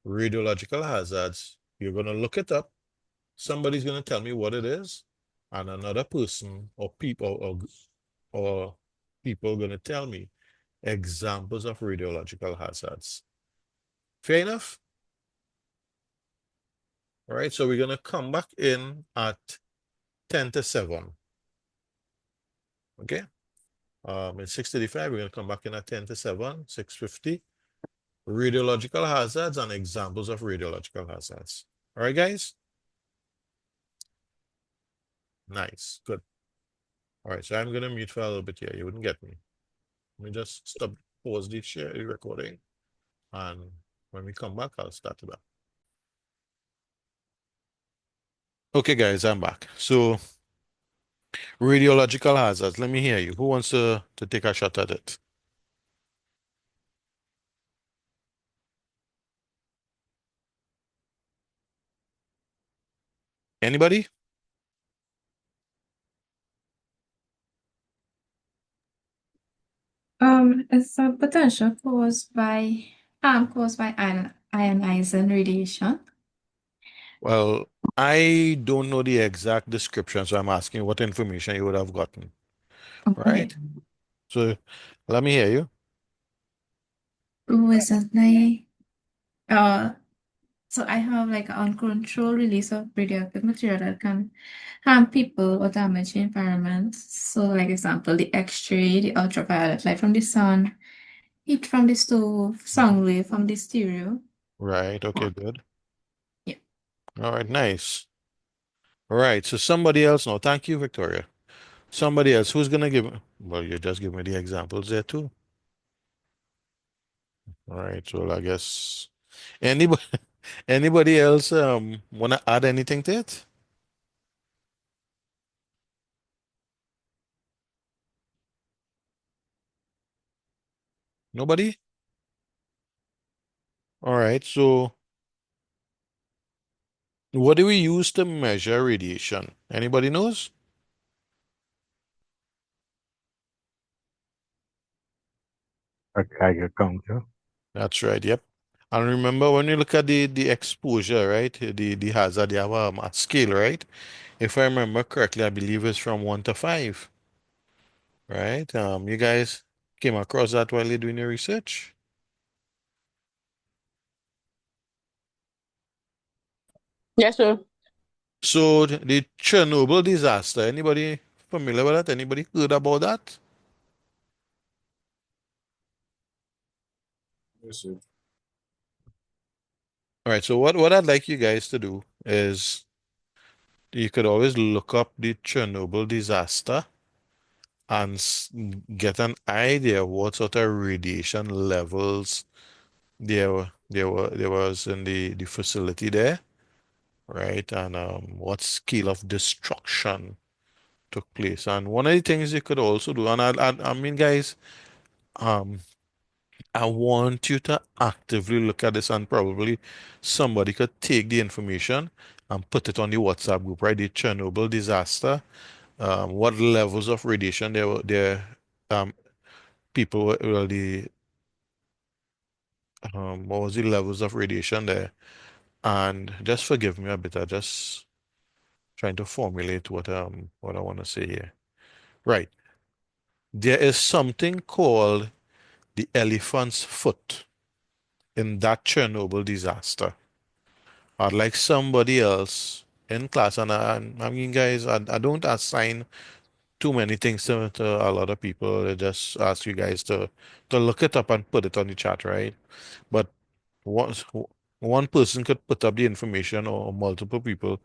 Radiological hazards. You're going to look it up. Somebody's going to tell me what it is, and another person or people going to tell me examples of radiological hazards. Fair enough? All right, so we're going to come back in at 10 to 7. Okay? It's 6:35. We're going to come back in at 10 to 7, 6:50. Radiological hazards and examples of radiological hazards. All right, guys? Nice. Good. All right, so I'm going to mute for a little bit here. You wouldn't get me. Let me just pause the share the recording. And when we come back, I'll start it up. Okay, guys, I'm back. So radiological hazards. Let me hear you. Who wants to take a shot at it? Anybody? It's a potential caused by ionizing radiation. Well, I don't know the exact description, so I'm asking what information you would have gotten. Okay. Right? So let me hear you. Recently, so I have like an uncontrolled release of radioactive material that can harm people or damage the environment. So, like example, the X-ray, the ultraviolet light from the sun, heat from the stove, sound wave from the stereo. Right. Okay, good. Yeah. All right, nice. All right, so somebody else now. Thank you, Victoria. Somebody else who's gonna give, well, you just give me the examples there too. All right, so I guess anybody anybody else wanna add anything to it? Nobody? All right, so what do we use to measure radiation? Anybody knows? A Geiger counter. That's right, yep. And remember when you look at the exposure, right? The hazard, you have a scale, right? If I remember correctly, I believe it's from 1 to 5, right? You guys came across that while you're doing your research? Yes, sir. So the Chernobyl disaster, anybody familiar with that? Anybody heard about that? Yes, sir. All right, so what I'd like you guys to do is you could always look up the Chernobyl disaster and get an idea what sort of radiation levels there was in the facility there, right? And what scale of destruction took place. And one of the things you could also do, and I mean, guys, um, I want you to actively look at this, and probably somebody could take the information and put it on the WhatsApp group, right? The Chernobyl disaster, what levels of radiation um, people were, well, what was the levels of radiation there? And just forgive me a bit, I just trying to formulate what I want to say here. Right. There is something called the elephant's foot in that Chernobyl disaster. I'd like somebody else in class, and I mean, guys, I don't assign too many things to a lot of people. I just ask you guys to look it up and put it on the chat, right? But once one person could put up the information, or multiple people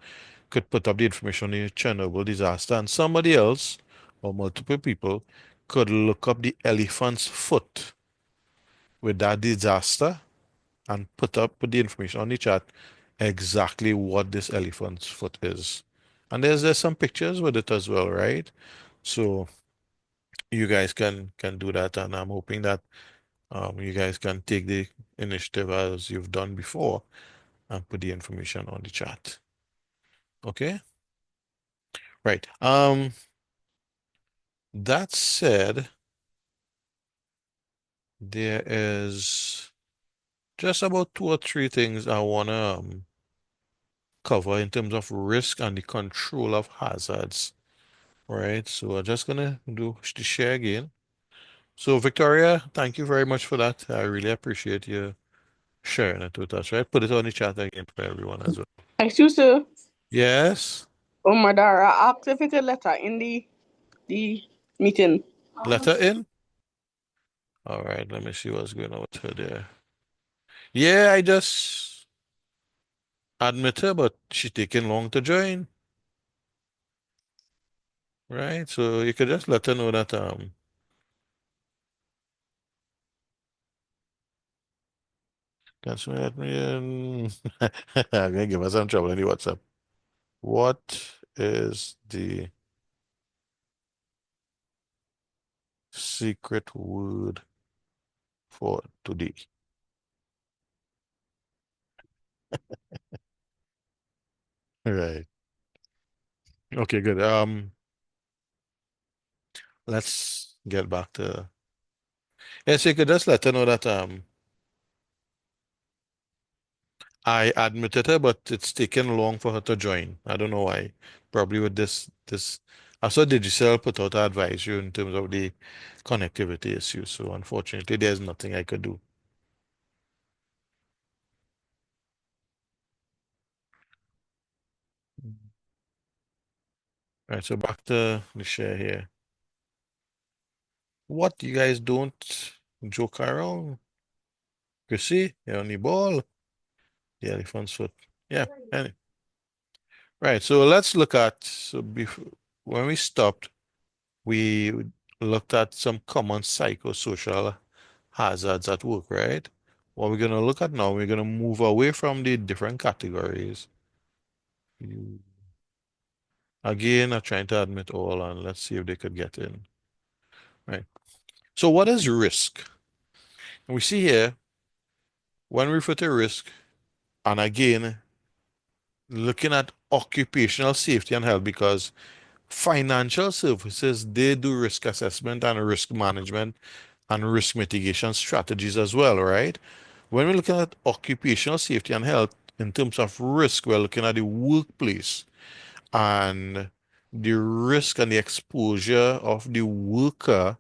could put up the information on the Chernobyl disaster, and somebody else or multiple people could look up the elephant's foot with that disaster and put the information on the chat exactly what this elephant's foot is. And there's some pictures with it as well, right? So you guys can do that, and I'm hoping that you guys can take the initiative as you've done before and put the information on the chat. Okay? Right. That said, there is just about 2 or 3 things I wanna cover in terms of risk and the control of hazards. Right. So I'm just gonna do the share again. So Victoria, thank you very much for that. I really appreciate you sharing it with us. Right. Put it on the chat again for everyone as well. Excuse, sir. Yes. Oh, my daughter asked if it a letter in the meeting. Letter in. All right. Let me see what's going on with her there. Yeah, I just admit her, but she's taking long to join. Right. So you could just let her know that cancel admin. I'm gonna give us some trouble in the WhatsApp. What is the secret word for today? Right. Okay, good. Let's get back to Yes, you could just let her know that I admitted her, but it's taken long for her to join. I don't know why. Probably with this. I saw Digicel put out advisory in terms of the connectivity issue. So unfortunately, there's nothing I could do. Right, so back to the share here. What you guys don't joke around? You see, you're on the ball. The elephant's foot. Yeah. Right. So let's look at so before when we stopped, we looked at some common psychosocial hazards at work, right? What we're gonna look at now, we're gonna move away from the different categories. Again, I'm trying to admit all, and let's see if they could get in. Right. So what is risk? And we see here, when we refer to risk, and again, looking at occupational safety and health, because financial services, they do risk assessment and risk management and risk mitigation strategies as well, right? When we're looking at occupational safety and health, in terms of risk, we're looking at the workplace and the risk and the exposure of the worker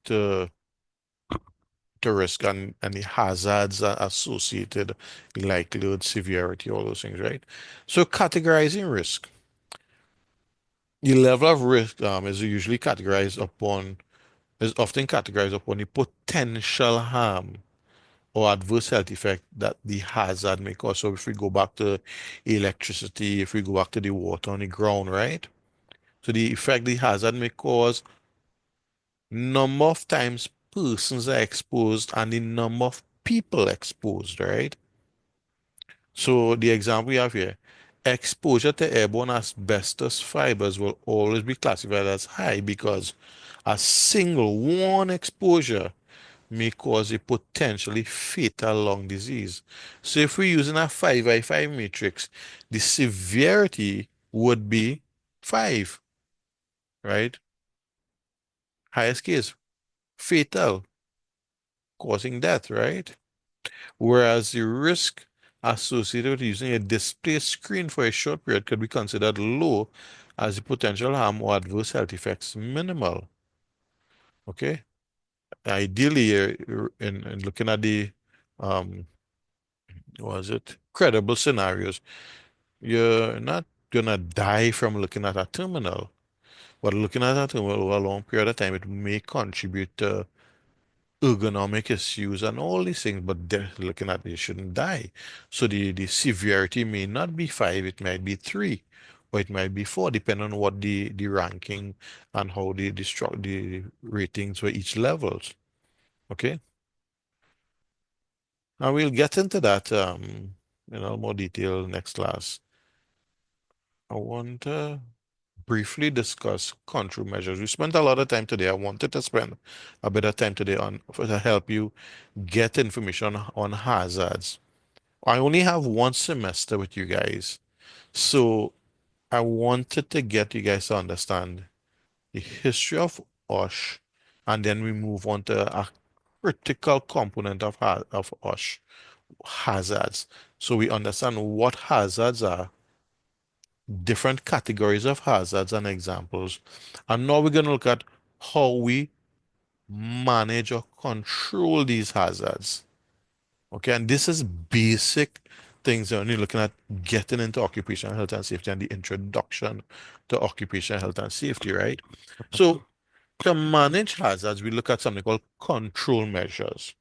to risk and the hazards associated, likelihood, severity, all those things, right? So categorizing risk. The level of risk is often categorized upon the potential harm or adverse health effect that the hazard may cause. So if we go back to electricity, if we go back to the water on the ground, right? So the effect the hazard may cause, number of times persons are exposed and the number of people exposed, right? So the example we have here, exposure to airborne asbestos fibers will always be classified as high because a single one exposure may cause a potentially fatal lung disease. So if we're using a 5 by 5 matrix, the severity would be 5, right? Highest case, fatal, causing death, right? Whereas the risk associated with using a display screen for a short period could be considered low as the potential harm or adverse health effects minimal. Okay? Ideally, in looking at the um, was it credible scenarios, you're not gonna die from looking at a terminal, but looking at a terminal over a long period of time, it may contribute to ergonomic issues and all these things, but they're looking at they shouldn't die. So the severity may not be 5, it might be 3, or it might be 4, depending on what the ranking and how the ratings for each levels. Okay. Now we'll get into that more detail next class. I want to briefly discuss control measures. We spent a lot of time today. I wanted to spend a bit of time today to help you get information on hazards. I only have one semester with you guys, so I wanted to get you guys to understand the history of OSH, and then we move on to a critical component of OSH, hazards. So we understand what hazards are, different categories of hazards and examples. And now we're going to look at how we manage or control these hazards. Okay, and this is basic things when you're looking at getting into occupational health and safety and the introduction to occupational health and safety, right? So to manage hazards, we look at something called control measures.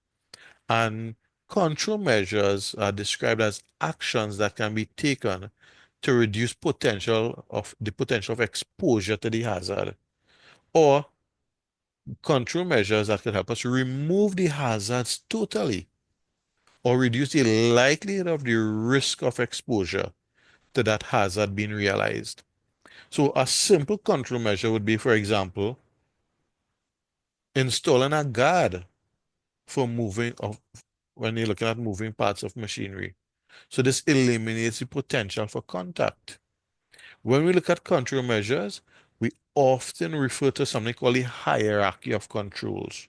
And control measures are described as actions that can be taken to reduce the potential of exposure to the hazard, or control measures that can help us remove the hazards totally or reduce the likelihood of the risk of exposure to that hazard being realized. So a simple control measure would be, for example, installing a guard for moving of when you're looking at moving parts of machinery. So this eliminates the potential for contact. When we look at control measures, we often refer to something called the hierarchy of controls.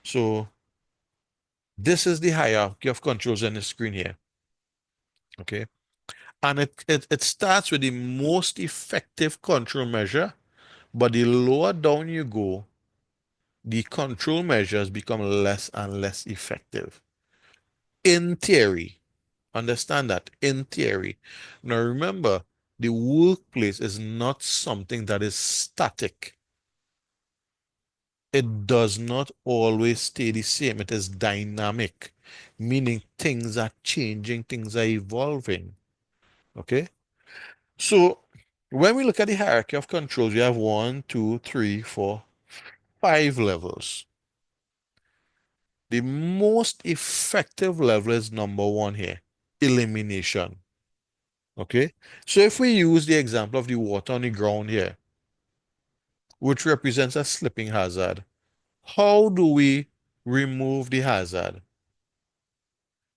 So this is the hierarchy of controls on the screen here. Okay. And it starts with the most effective control measure, but the lower down you go, the control measures become less and less effective. In theory, understand that in theory. Now remember, the workplace is not something that is static. It does not always stay the same. It is dynamic, meaning things are changing, things are evolving. Okay? So when we look at the hierarchy of controls, we have 1, 2, 3, 4, 5 levels. The most effective level is number 1 here, elimination. Okay? So if we use the example of the water on the ground here, which represents a slipping hazard, how do we remove the hazard?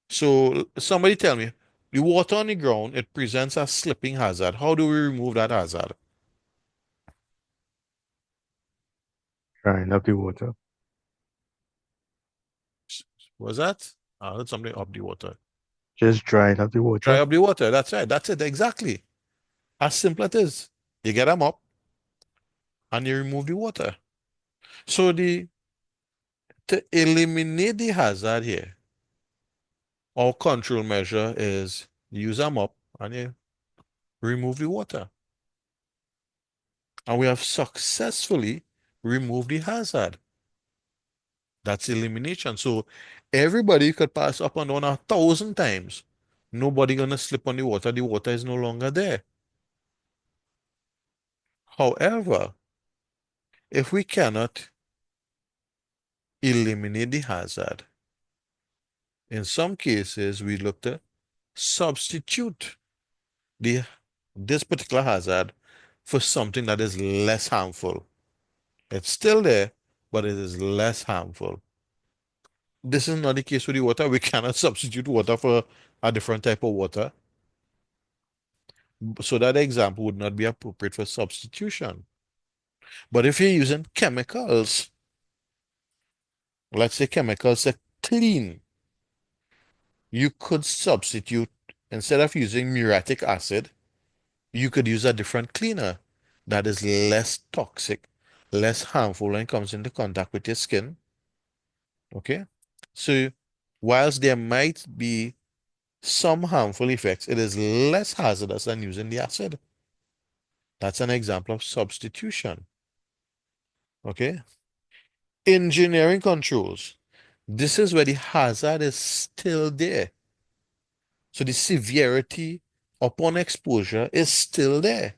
So somebody tell me, the water on the ground, it presents a slipping hazard. How do we remove that hazard? Drying up the water. Was that? I heard something up the water. Just drying up the Dry water. up the water. That's right. That's it. Exactly. As simple as it is. You get them up and you remove the water. So to eliminate the hazard here, our control measure is use them up and you remove the water. And we have successfully removed the hazard. That's elimination. So everybody could pass up and down 1,000 times. Nobody gonna slip on the water. The water is no longer there. However, if we cannot eliminate the hazard, in some cases we look to substitute this particular hazard for something that is less harmful. It's still there, but it is less harmful. This is not the case with the water. We cannot substitute water for a different type of water. So that example would not be appropriate for substitution. But if you're using chemicals, let's say chemicals that clean, you could substitute, instead of using muriatic acid, you could use a different cleaner that is less toxic, less harmful when it comes into contact with your skin. Okay? So whilst there might be some harmful effects, it is less hazardous than using the acid. That's an example of substitution. Okay? Engineering controls. This is where the hazard is still there. So the severity upon exposure is still there.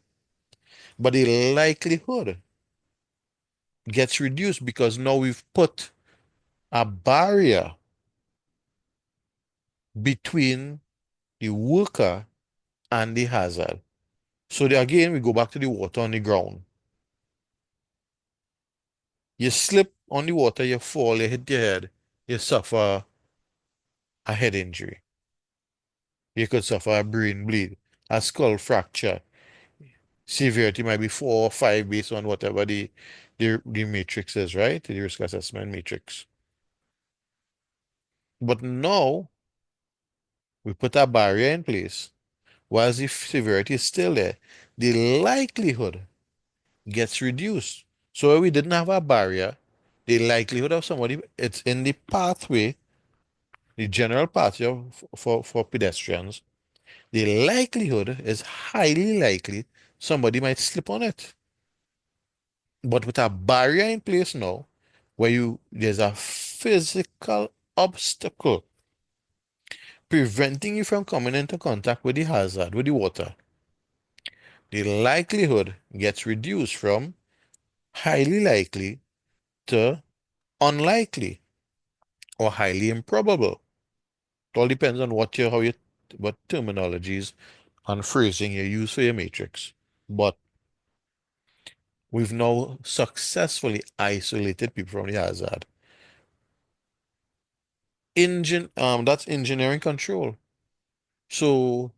But the likelihood gets reduced because now we've put a barrier between the worker and the hazard. So again, we go back to the water on the ground. You slip on the water, you fall, you hit your head, you suffer a head injury. You could suffer a brain bleed, a skull fracture. Severity might be 4 or 5 based on whatever the matrix is, right? The risk assessment matrix. But now we put a barrier in place. Whilst the severity is still there, the likelihood gets reduced. So if we didn't have a barrier, the likelihood of somebody, it's in the pathway, the general pathway for pedestrians, the likelihood is highly likely somebody might slip on it. But with a barrier in place now, where there's a physical obstacle preventing you from coming into contact with the hazard, with the water, the likelihood gets reduced from highly likely to unlikely or highly improbable. It all depends on what terminologies and phrasing you use for your matrix. But we've now successfully isolated people from the hazard. That's engineering control. So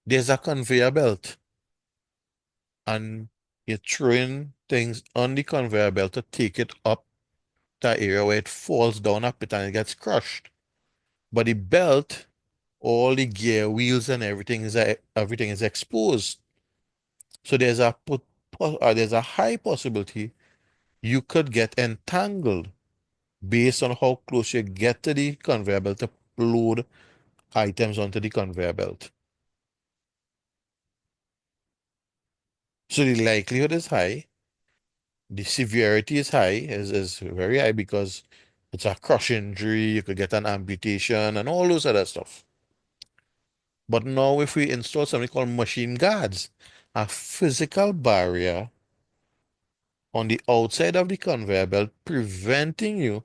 there's a conveyor belt and you're throwing things on the conveyor belt to take it up that area where it falls down a pit and it gets crushed. But the belt, all the gear, wheels, and everything is exposed. So there's a high possibility you could get entangled based on how close you get to the conveyor belt to load items onto the conveyor belt. So the likelihood is high. The severity is high, is very high because it's a crush injury, you could get an amputation and all those other stuff. But now if we install something called machine guards, a physical barrier on the outside of the conveyor belt preventing you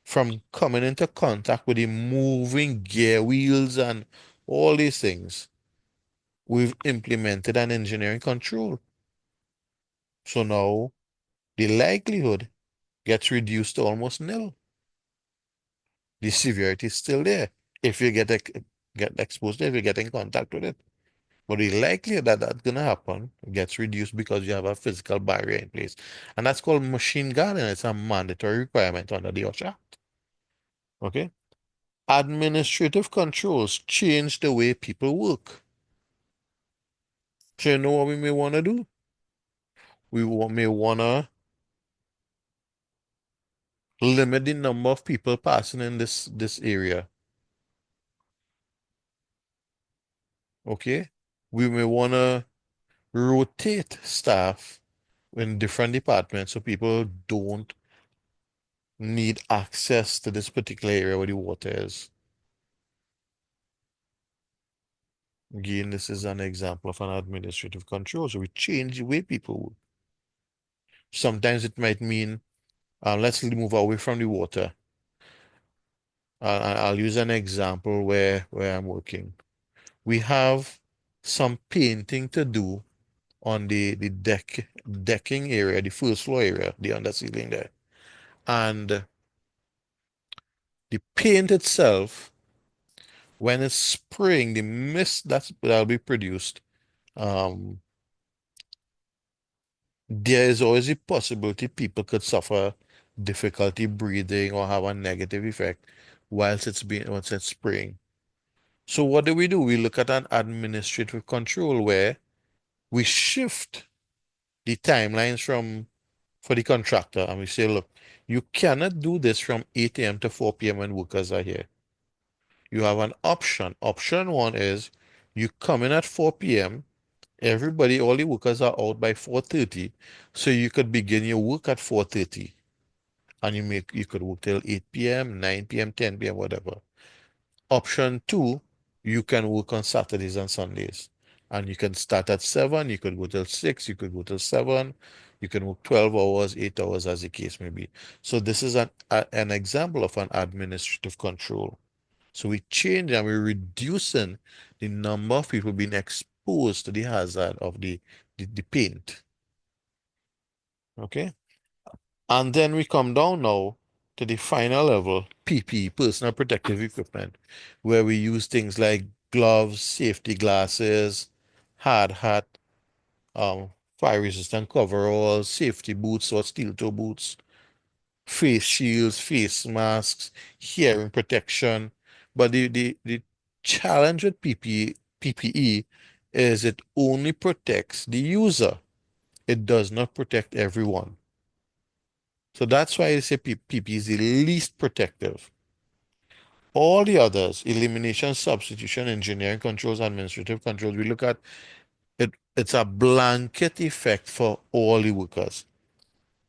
from coming into contact with the moving gear wheels and all these things, we've implemented an engineering control. So now the likelihood gets reduced to almost nil. The severity is still there if you get exposed to it, if you get in contact with it. But the likelihood that that's going to happen gets reduced because you have a physical barrier in place. And that's called machine guarding. It's a mandatory requirement under the OSHA Act. Okay? Administrative controls change the way people work. So you know what we may want to do? May want to limit the number of people passing in this area. Okay? We may want to rotate staff in different departments so people don't need access to this particular area where the water is. Again, this is an example of an administrative control. So we change the way people work. Sometimes it might mean let's move away from the water. I'll use an example where I'm working. We have some painting to do on the decking area, the first floor area, the under ceiling there. And the paint itself, when it's spraying, the mist that'll be produced, there is always a possibility people could suffer difficulty breathing or have a negative effect once it's spraying. So what do? We look at an administrative control where we shift the timelines for the contractor and we say, look, you cannot do this from 8 a.m. to 4 p.m. when workers are here. You have an option. Option one is you come in at 4 p.m. Everybody, all the workers are out by 4:30, so you could begin your work at 4:30, and you could work till 8 p.m., 9 p.m., 10 p.m., whatever. Option two, you can work on Saturdays and Sundays, and you can start at 7, you could go till 6, you could go till 7, you can work 12 hours, 8 hours, as the case may be. So this is an example of an administrative control. So we change and we're reducing the number of people being exposed to the hazard of the paint. Okay? And then we come down now to the final level, PPE, personal protective equipment, where we use things like gloves, safety glasses, hard hat, fire resistant coveralls, safety boots or steel toe boots, face shields, face masks, hearing protection. But the challenge with PPE is it only protects the user. It does not protect everyone. So that's why I say PPE is the least protective. All the others, elimination, substitution, engineering controls, administrative controls, we look at it, it's a blanket effect for all the workers.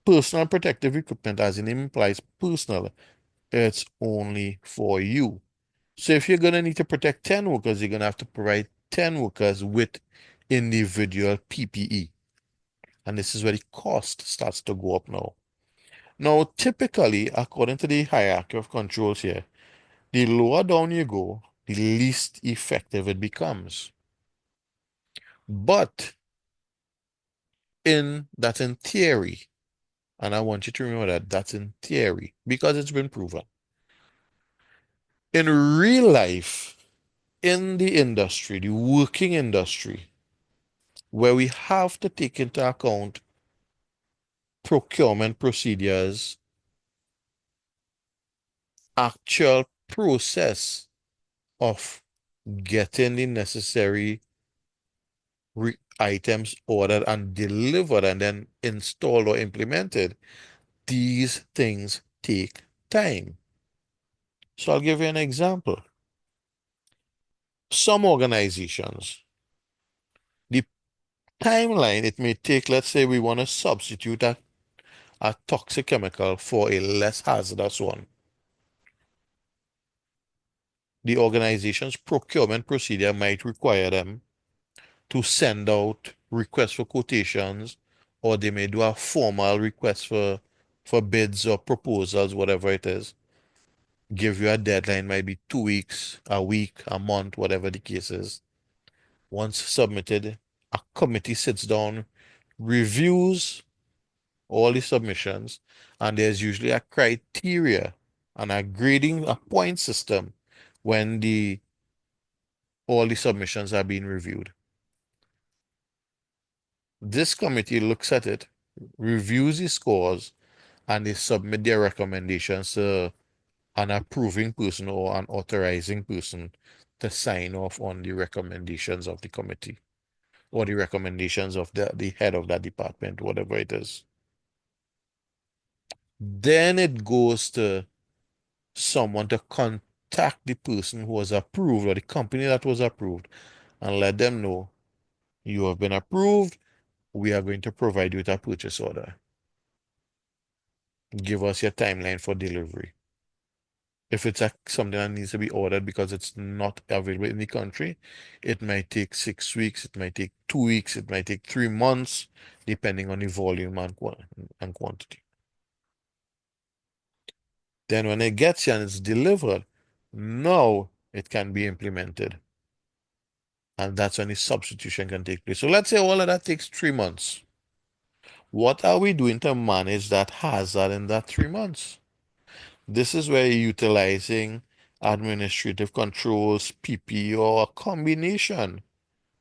Personal protective equipment, as the name implies, personal, it's only for you. So if you're going to need to protect 10 workers, you're going to have to provide 10 workers with individual PPE. And this is where the cost starts to go up now. Now, typically, according to the hierarchy of controls here, the lower down you go, the least effective it becomes. But that's in theory. And I want you to remember that that's in theory because it's been proven. In real life, in the industry, the working industry, where we have to take into account procurement procedures, actual process of getting the necessary items ordered and delivered and then installed or implemented, these things take time. So I'll give you an example. Some organizations, the timeline it may take, let's say we want to substitute a toxic chemical for a less hazardous one. The organization's procurement procedure might require them to send out requests for quotations, or they may do a formal request for bids or proposals, whatever it is. Give you a deadline, might be 2 weeks, a week, a month, whatever the case is. Once submitted, a committee sits down, reviews all the submissions, and there's usually a criteria and a grading, a point system when all the submissions are being reviewed. This committee looks at it, reviews the scores, and they submit their recommendations to an approving person or an authorizing person to sign off on the recommendations of the committee or the recommendations of the head of that department, whatever it is. Then it goes to someone to contact the person who was approved or the company that was approved and let them know you have been approved. We are going to provide you with a purchase order. Give us your timeline for delivery. If it's something that needs to be ordered because it's not available in the country, it might take 6 weeks, it might take 2 weeks, it might take 3 months, depending on the volume and quantity. Then when it gets here and it's delivered, now it can be implemented. And that's when the substitution can take place. So let's say all of that takes 3 months. What are we doing to manage that hazard in that 3 months? This is where you're utilizing administrative controls, PP, or a combination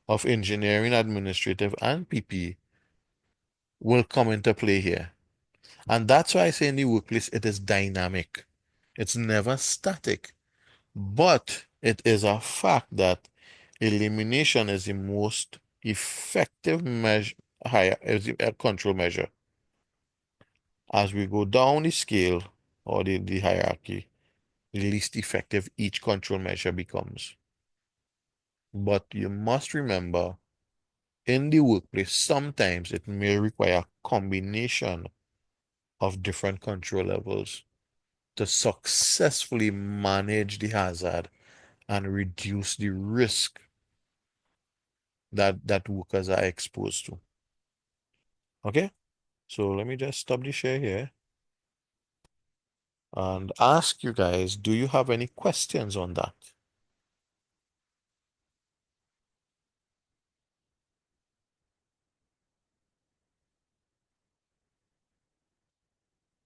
of engineering, administrative, and PP will come into play here. And that's why I say in the workplace it is dynamic. It's never static. But it is a fact that elimination is the most effective measure, control measure. As we go down the scale or the hierarchy, the least effective each control measure becomes. But you must remember, in the workplace, sometimes it may require a combination of different control levels to successfully manage the hazard and reduce the risk that workers are exposed to. Okay, so let me just stop the share here and ask you guys, do you have any questions on that?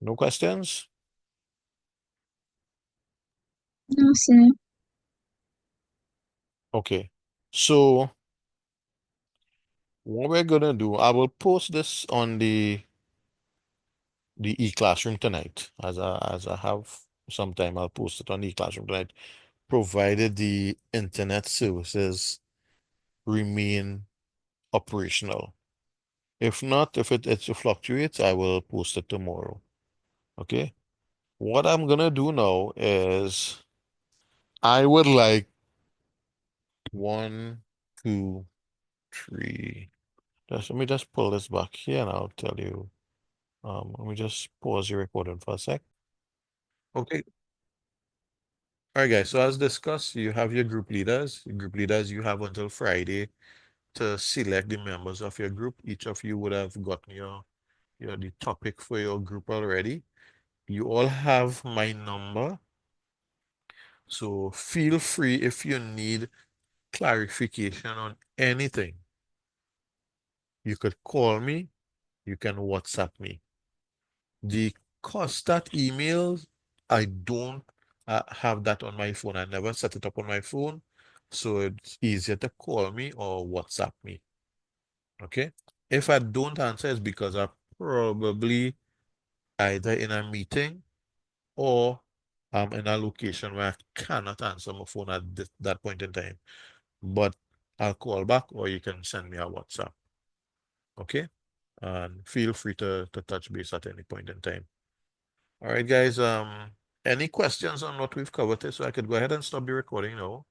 No questions? No, sir. Okay, so what we're gonna do, I will post this on the e-classroom tonight. As I have some time, I'll post it on the e-classroom tonight, provided the internet services remain operational. If not, if it fluctuates, I will post it tomorrow. Okay. What I'm gonna do now is I would like 1, 2, 3. Let me just pull this back here and I'll tell you. Let me just pause the recording for a sec. Okay. All right, guys. So as discussed, you have your group leaders. Your group leaders, you have until Friday to select the members of your group. Each of you would have gotten the topic for your group already. You all have my number. So feel free if you need clarification on anything. You could call me, you can WhatsApp me. The contact emails, I don't have that on my phone. I never set it up on my phone. So it's easier to call me or WhatsApp me. Okay? If I don't answer, it's because I'm probably either in a meeting or in a location where I cannot answer my phone at that point in time. But I'll call back or you can send me a WhatsApp. Okay? And feel free to touch base at any point in time. All right, guys. Any questions on what we've covered? So I could go ahead and stop the recording now.